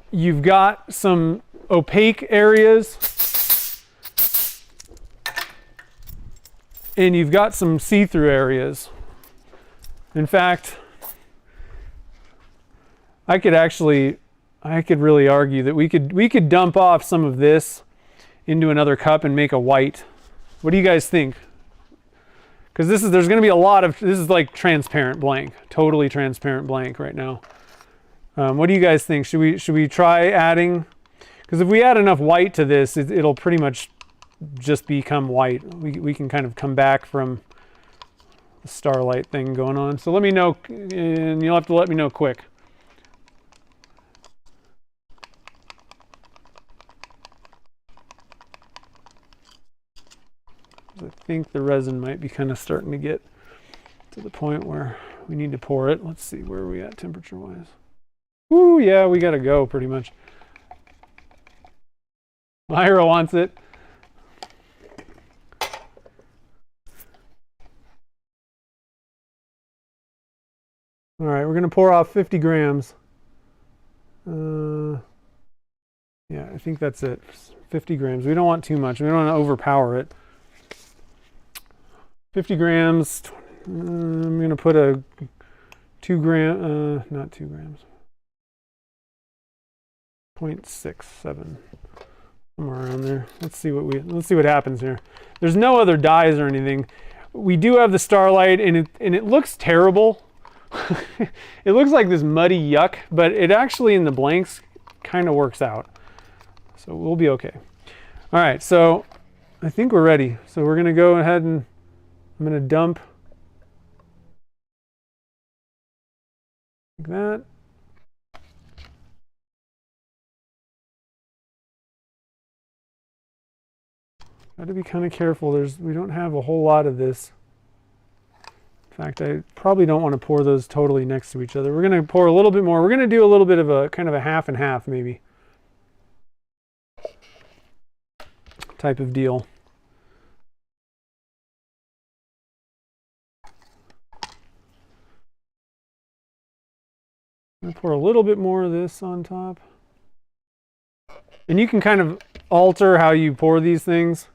you've got some opaque areas and you've got some see-through areas. In fact, I could really argue that we could dump off some of this into another cup and make a white. What do you guys think? Because there's going to be a lot of, this is like transparent blank, totally transparent blank right now. What do you guys think? Should we try adding? Because if we add enough white to this, it'll pretty much just become white. We can kind of come back from the starlight thing going on. So let me know, and you'll have to let me know quick. I think the resin might be kind of starting to get to the point where we need to pour it. Let's see, where are we at temperature-wise? Ooh, yeah, we got to go pretty much. Myra wants it. All right, we're going to pour off 50 grams. Yeah, I think that's it. 50 grams. We don't want too much. We don't want to overpower it. 50 grams. I'm going to put a 2 gram, not 2 grams. 0.67, somewhere around there. Let's see what happens here. There's no other dyes or anything. We do have the starlight, and it looks terrible. It looks like this muddy yuck, but it actually in the blanks kind of works out. So we'll be okay. All right, so I think we're ready. So we're going to go ahead and I'm going to dump like that. Got to be kind of careful. We don't have a whole lot of this. In fact, I probably don't want to pour those totally next to each other. We're going to pour a little bit more. We're going to do a little bit of a kind of a half and half maybe type of deal. I'm going to pour a little bit more of this on top. And you can kind of alter how you pour these things.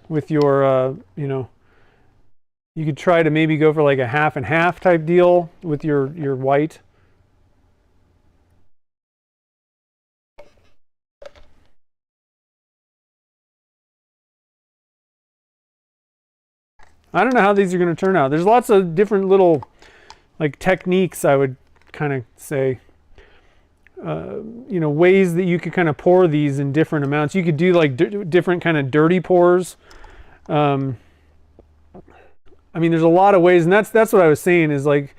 With your, you know, you could try to maybe go for like a half and half type deal with your white. I don't know how these are going to turn out. There's lots of different little like techniques, I would kind of say. You know, ways that you could kind of pour these in different amounts. You could do like different kind of dirty pours. I I mean, there's a lot of ways, and that's what I was saying is like,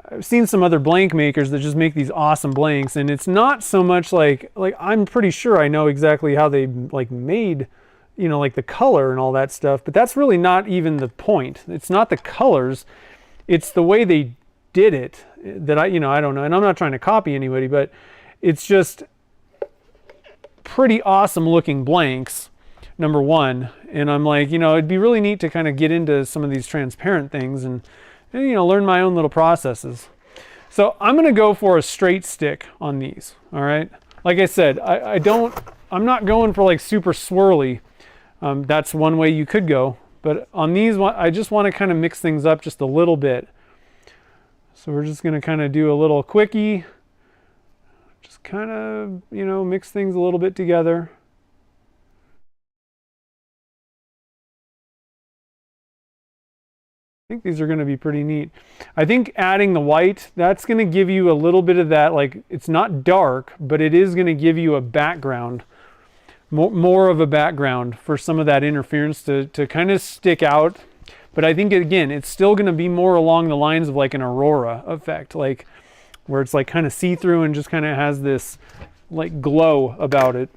I've seen some other blank makers that just make these awesome blanks, and it's not so much like I'm pretty sure I know exactly how they like made, you know, like the color and all that stuff, but that's really not even the point. It's not the colors, it's the way they did it that I don't know, and I'm not trying to copy anybody, but it's just pretty awesome looking blanks, number one. And I'm like, it'd be really neat to kind of get into some of these transparent things and learn my own little processes. So I'm going to go for a straight stick on these. All right. Like I said, I'm not going for like super swirly. That's one way you could go, but on these, I just want to kind of mix things up just a little bit. So we're just going to kind of do a little quickie, just kind of, mix things a little bit together. I think these are going to be pretty neat. I think adding the white, that's going to give you a little bit of that, like it's not dark, but it is going to give you a background, more of a background for some of that interference to kind of stick out. But I think, again, it's still going to be more along the lines of like an aurora effect, like where it's like kind of see-through and just kind of has this like glow about it.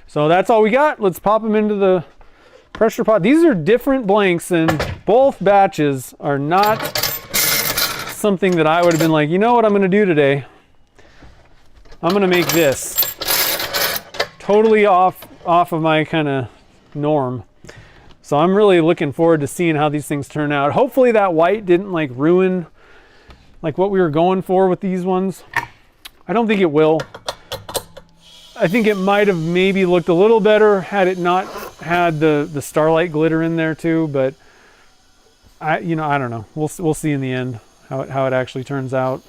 So that's all we got. Let's pop them into the pressure pot. These are different blanks, and both batches are not something that I would have been like, you know what I'm going to do today? I'm going to make this. Totally off of my kind of norm. So I'm really looking forward to seeing how these things turn out. Hopefully that white didn't like ruin like what we were going for with these ones. I don't think it will. I think it might have maybe looked a little better had it not had the starlight glitter in there too, but I don't know. We'll see in the end how it actually turns out.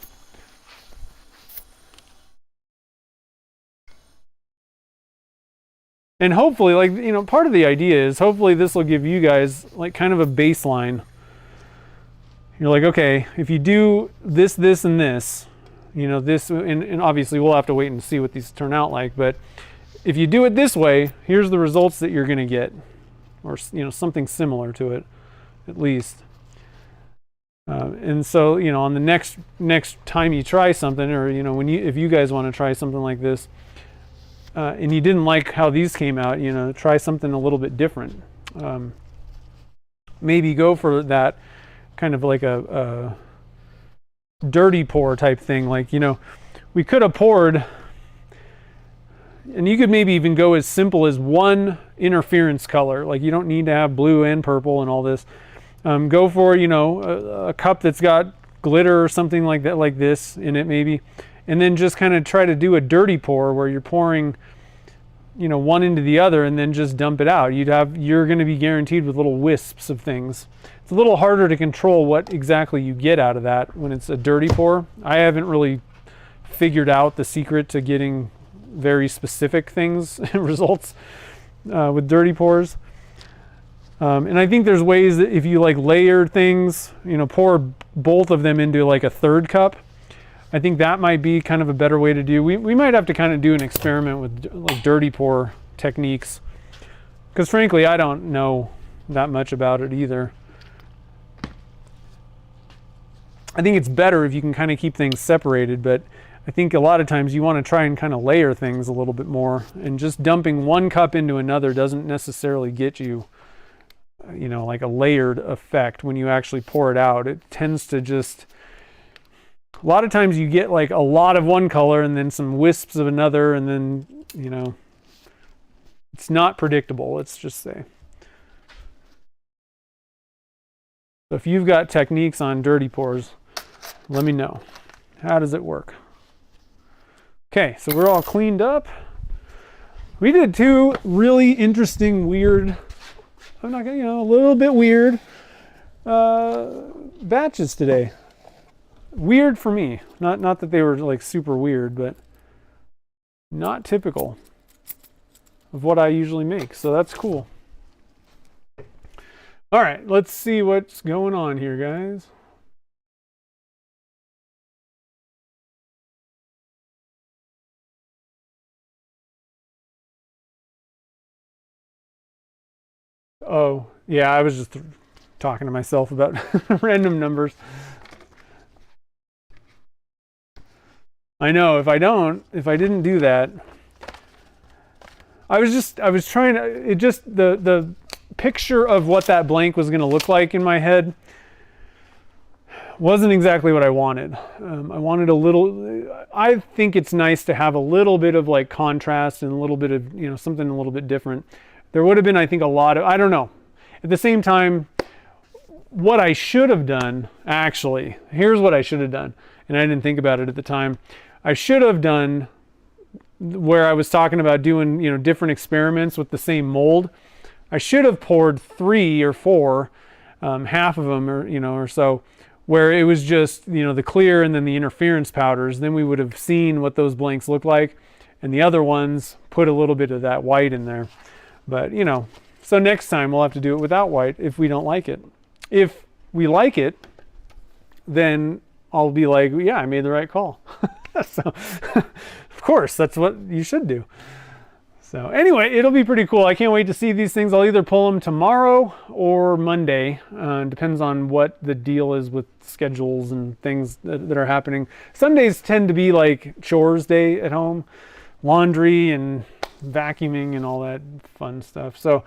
And hopefully, like, part of the idea is hopefully this will give you guys like kind of a baseline. You're like, okay, if you do this, this, and this, this, and obviously we'll have to wait and see what these turn out like, but if you do it this way, here's the results that you're going to get, or, something similar to it, at least. And so, on the next time you try something, or, if you guys want to try something like this, and you didn't like how these came out, try something a little bit different. Maybe go for that kind of like a dirty pour type thing. Like, we could have poured, and you could maybe even go as simple as one interference color. Like, you don't need to have blue and purple and all this. Go for, a cup that's got glitter or something like that, like this in it maybe. And then just kind of try to do a dirty pour where you're pouring, one into the other and then just dump it out. You're going to be guaranteed with little wisps of things. It's a little harder to control what exactly you get out of that when it's a dirty pour. I haven't really figured out the secret to getting very specific things results with dirty pours. And I think there's ways that if you like layered things, pour both of them into like a third cup. I think that might be kind of a better way to do. We might have to kind of do an experiment with like dirty pour techniques, because frankly I don't know that much about it either. I think it's better if you can kind of keep things separated, but I think a lot of times you want to try and kind of layer things a little bit more, and just dumping one cup into another doesn't necessarily get you, like a layered effect when you actually pour it out. It tends to just, a lot of times you get like a lot of one color and then some wisps of another, and then, it's not predictable, let's just say. So if you've got techniques on dirty pours, let me know. How does it work? Okay, so we're all cleaned up. We did two really interesting, weird, I'm not gonna, a little bit weird batches today. Weird for me. Not that they were like super weird, but not typical of what I usually make. So that's cool. All right, let's see what's going on here, guys. Oh, yeah, I was just talking to myself about random numbers. I know if I didn't do that, I was trying to, the picture of what that blank was going to look like in my head wasn't exactly what I wanted. I wanted a little, I think it's nice to have a little bit of like contrast and a little bit of, something a little bit different. There would have been, I think, a lot of, I don't know. At the same time, what I should have done, actually, here's what I should have done. And I didn't think about it at the time. I should have done where I was talking about doing, different experiments with the same mold. I should have poured 3 or 4, half of them, or so, where it was just, the clear and then the interference powders. Then we would have seen what those blanks look like. And the other ones, put a little bit of that white in there. But, so next time we'll have to do it without white if we don't like it. If we like it, then I'll be like, yeah, I made the right call. So, of course, that's what you should do. So anyway, it'll be pretty cool. I can't wait to see these things. I'll either pull them tomorrow or Monday. Depends on what the deal is with schedules and things that are happening. Sundays tend to be like chores day at home, laundry and vacuuming and all that fun stuff. So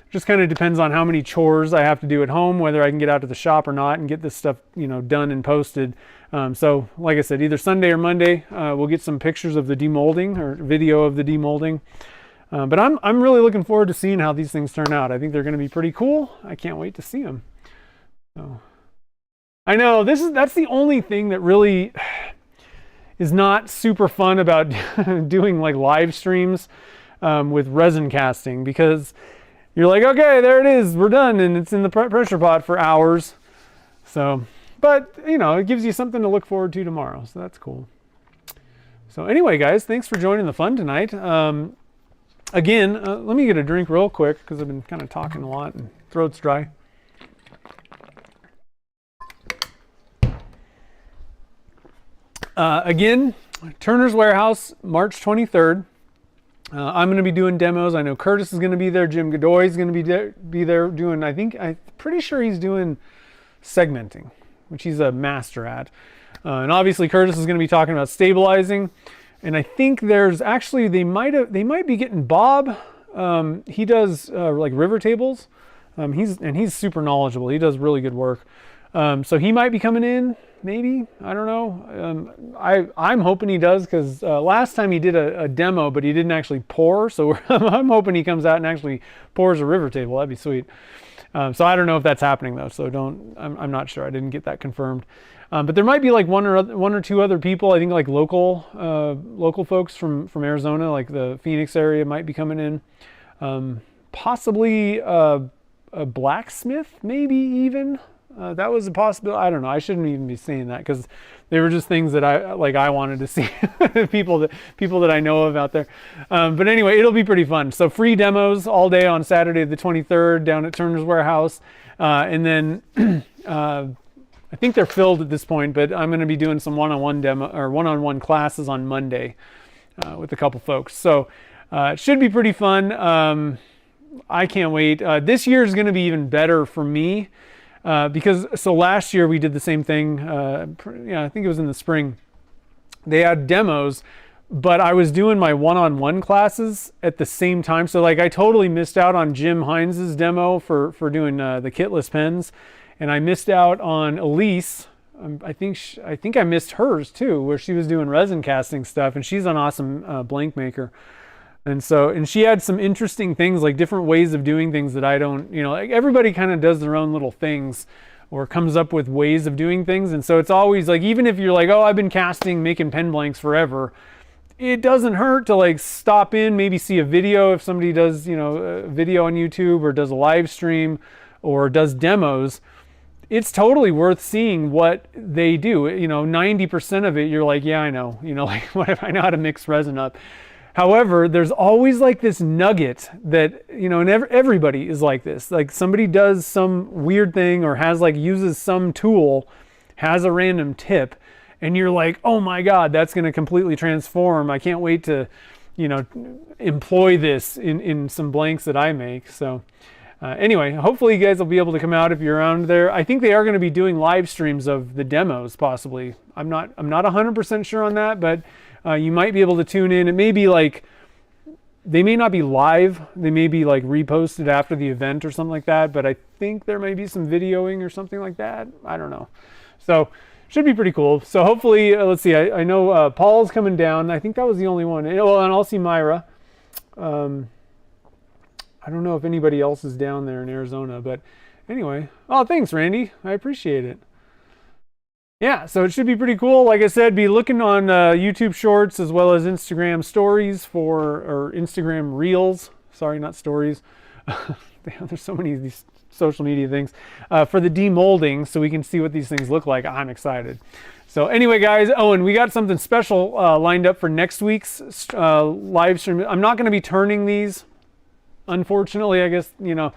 just kind of depends on how many chores I have to do at home, whether I can get out to the shop or not and get this stuff, done and posted. So like I said, either Sunday or Monday, we'll get some pictures of the demolding or video of the demolding. But I'm really looking forward to seeing how these things turn out. I think they're going to be pretty cool. I can't wait to see them. So I know that's the only thing that really is not super fun about doing like live streams with resin casting, because you're like, okay, there it is, we're done, and it's in the pressure pot for hours. So, but it gives you something to look forward to tomorrow, so that's cool. So anyway, guys, thanks for joining the fun tonight. Again, let me get a drink real quick because I've been kind of talking a lot and throat's dry. Again, Turner's Warehouse, March 23rd. I'm going to be doing demos. I know Curtis is going to be there. Jim Godoy is going to be there doing, I'm pretty sure he's doing segmenting, which he's a master at. And obviously Curtis is going to be talking about stabilizing. And I think there's actually, they might be getting Bob. He does like river tables. He's super knowledgeable. He does really good work. So he might be coming in, maybe, I don't know. I'm hoping he does, because last time he did a demo, but he didn't actually pour. So I'm hoping he comes out and actually pours a river table. That'd be sweet. So I don't know if that's happening though. So I'm not sure. I didn't get that confirmed. But there might be like one or two other people. I think like local folks from Arizona, like the Phoenix area, might be coming in. Possibly a blacksmith, maybe even. That was a possibility. I don't know. I shouldn't even be saying that, because they were just things that I wanted to see. people that I know of out there. But anyway, it'll be pretty fun. So free demos all day on Saturday the 23rd down at Turner's Warehouse, and then I think they're filled at this point. But I'm going to be doing some one-on-one demo or one-on-one classes on Monday with a couple folks. So it should be pretty fun. I can't wait. This year is going to be even better for me. Because last year we did the same thing. I think it was in the spring. They had demos, but I was doing my one-on-one classes at the same time. So like I totally missed out on Jim Hines's demo for doing the kitless pens, and I missed out on Elise. I think I missed hers too, where she was doing resin casting stuff, and she's an awesome blank maker. And she had some interesting things, like different ways of doing things that I don't, like everybody kind of does their own little things or comes up with ways of doing things. And so it's always like, even if you're like, oh, I've been casting, making pen blanks forever, it doesn't hurt to like stop in, maybe see a video if somebody does, a video on YouTube or does a live stream or does demos. It's totally worth seeing what they do. 90% of it, you're like, yeah, I know, like what if I know how to mix resin up? However, there's always like this nugget that, and everybody is like this. Like somebody does some weird thing or uses some tool, has a random tip, and you're like, oh my God, that's going to completely transform. I can't wait to, employ this in some blanks that I make. So Anyway, hopefully you guys will be able to come out if you're around there. I think they are going to be doing live streams of the demos, possibly. I'm not 100% sure on that, but you might be able to tune in. It may be like, they may not be live. They may be like reposted after the event or something like that, but I think there may be some videoing or something like that. I don't know. So should be pretty cool. So hopefully, let's see, I know Paul's coming down. I think that was the only one. Well, and I'll see Myra. I don't know if anybody else is down there in Arizona, but anyway. Oh, thanks, Randy. I appreciate it. Yeah, so it should be pretty cool. Like I said, be looking on YouTube Shorts as well as Instagram Stories or Instagram Reels. Sorry, not Stories. There's so many of these social media things for the demolding, so we can see what these things look like. I'm excited. So anyway, guys, oh, and we got something special lined up for next week's live stream. I'm not going to be turning these, unfortunately, I guess, you know.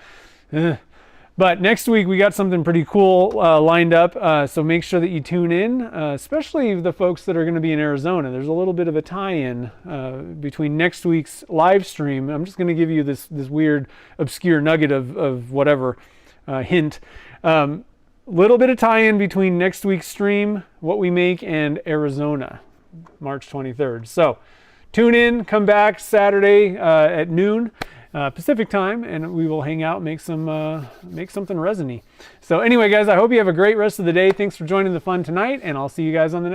But next week we got something pretty cool lined up, so make sure that you tune in, especially the folks that are going to be in Arizona. There's a little bit of a tie-in between next week's live stream. I'm just going to give you this weird, obscure nugget of whatever hint. Little bit of tie-in between next week's stream, what we make, and Arizona, March 23rd. So tune in, come back Saturday at noon. Pacific time, and we will hang out and make something resiny. So anyway, guys, I hope you have a great rest of the day. Thanks for joining the fun tonight, and I'll see you guys on the next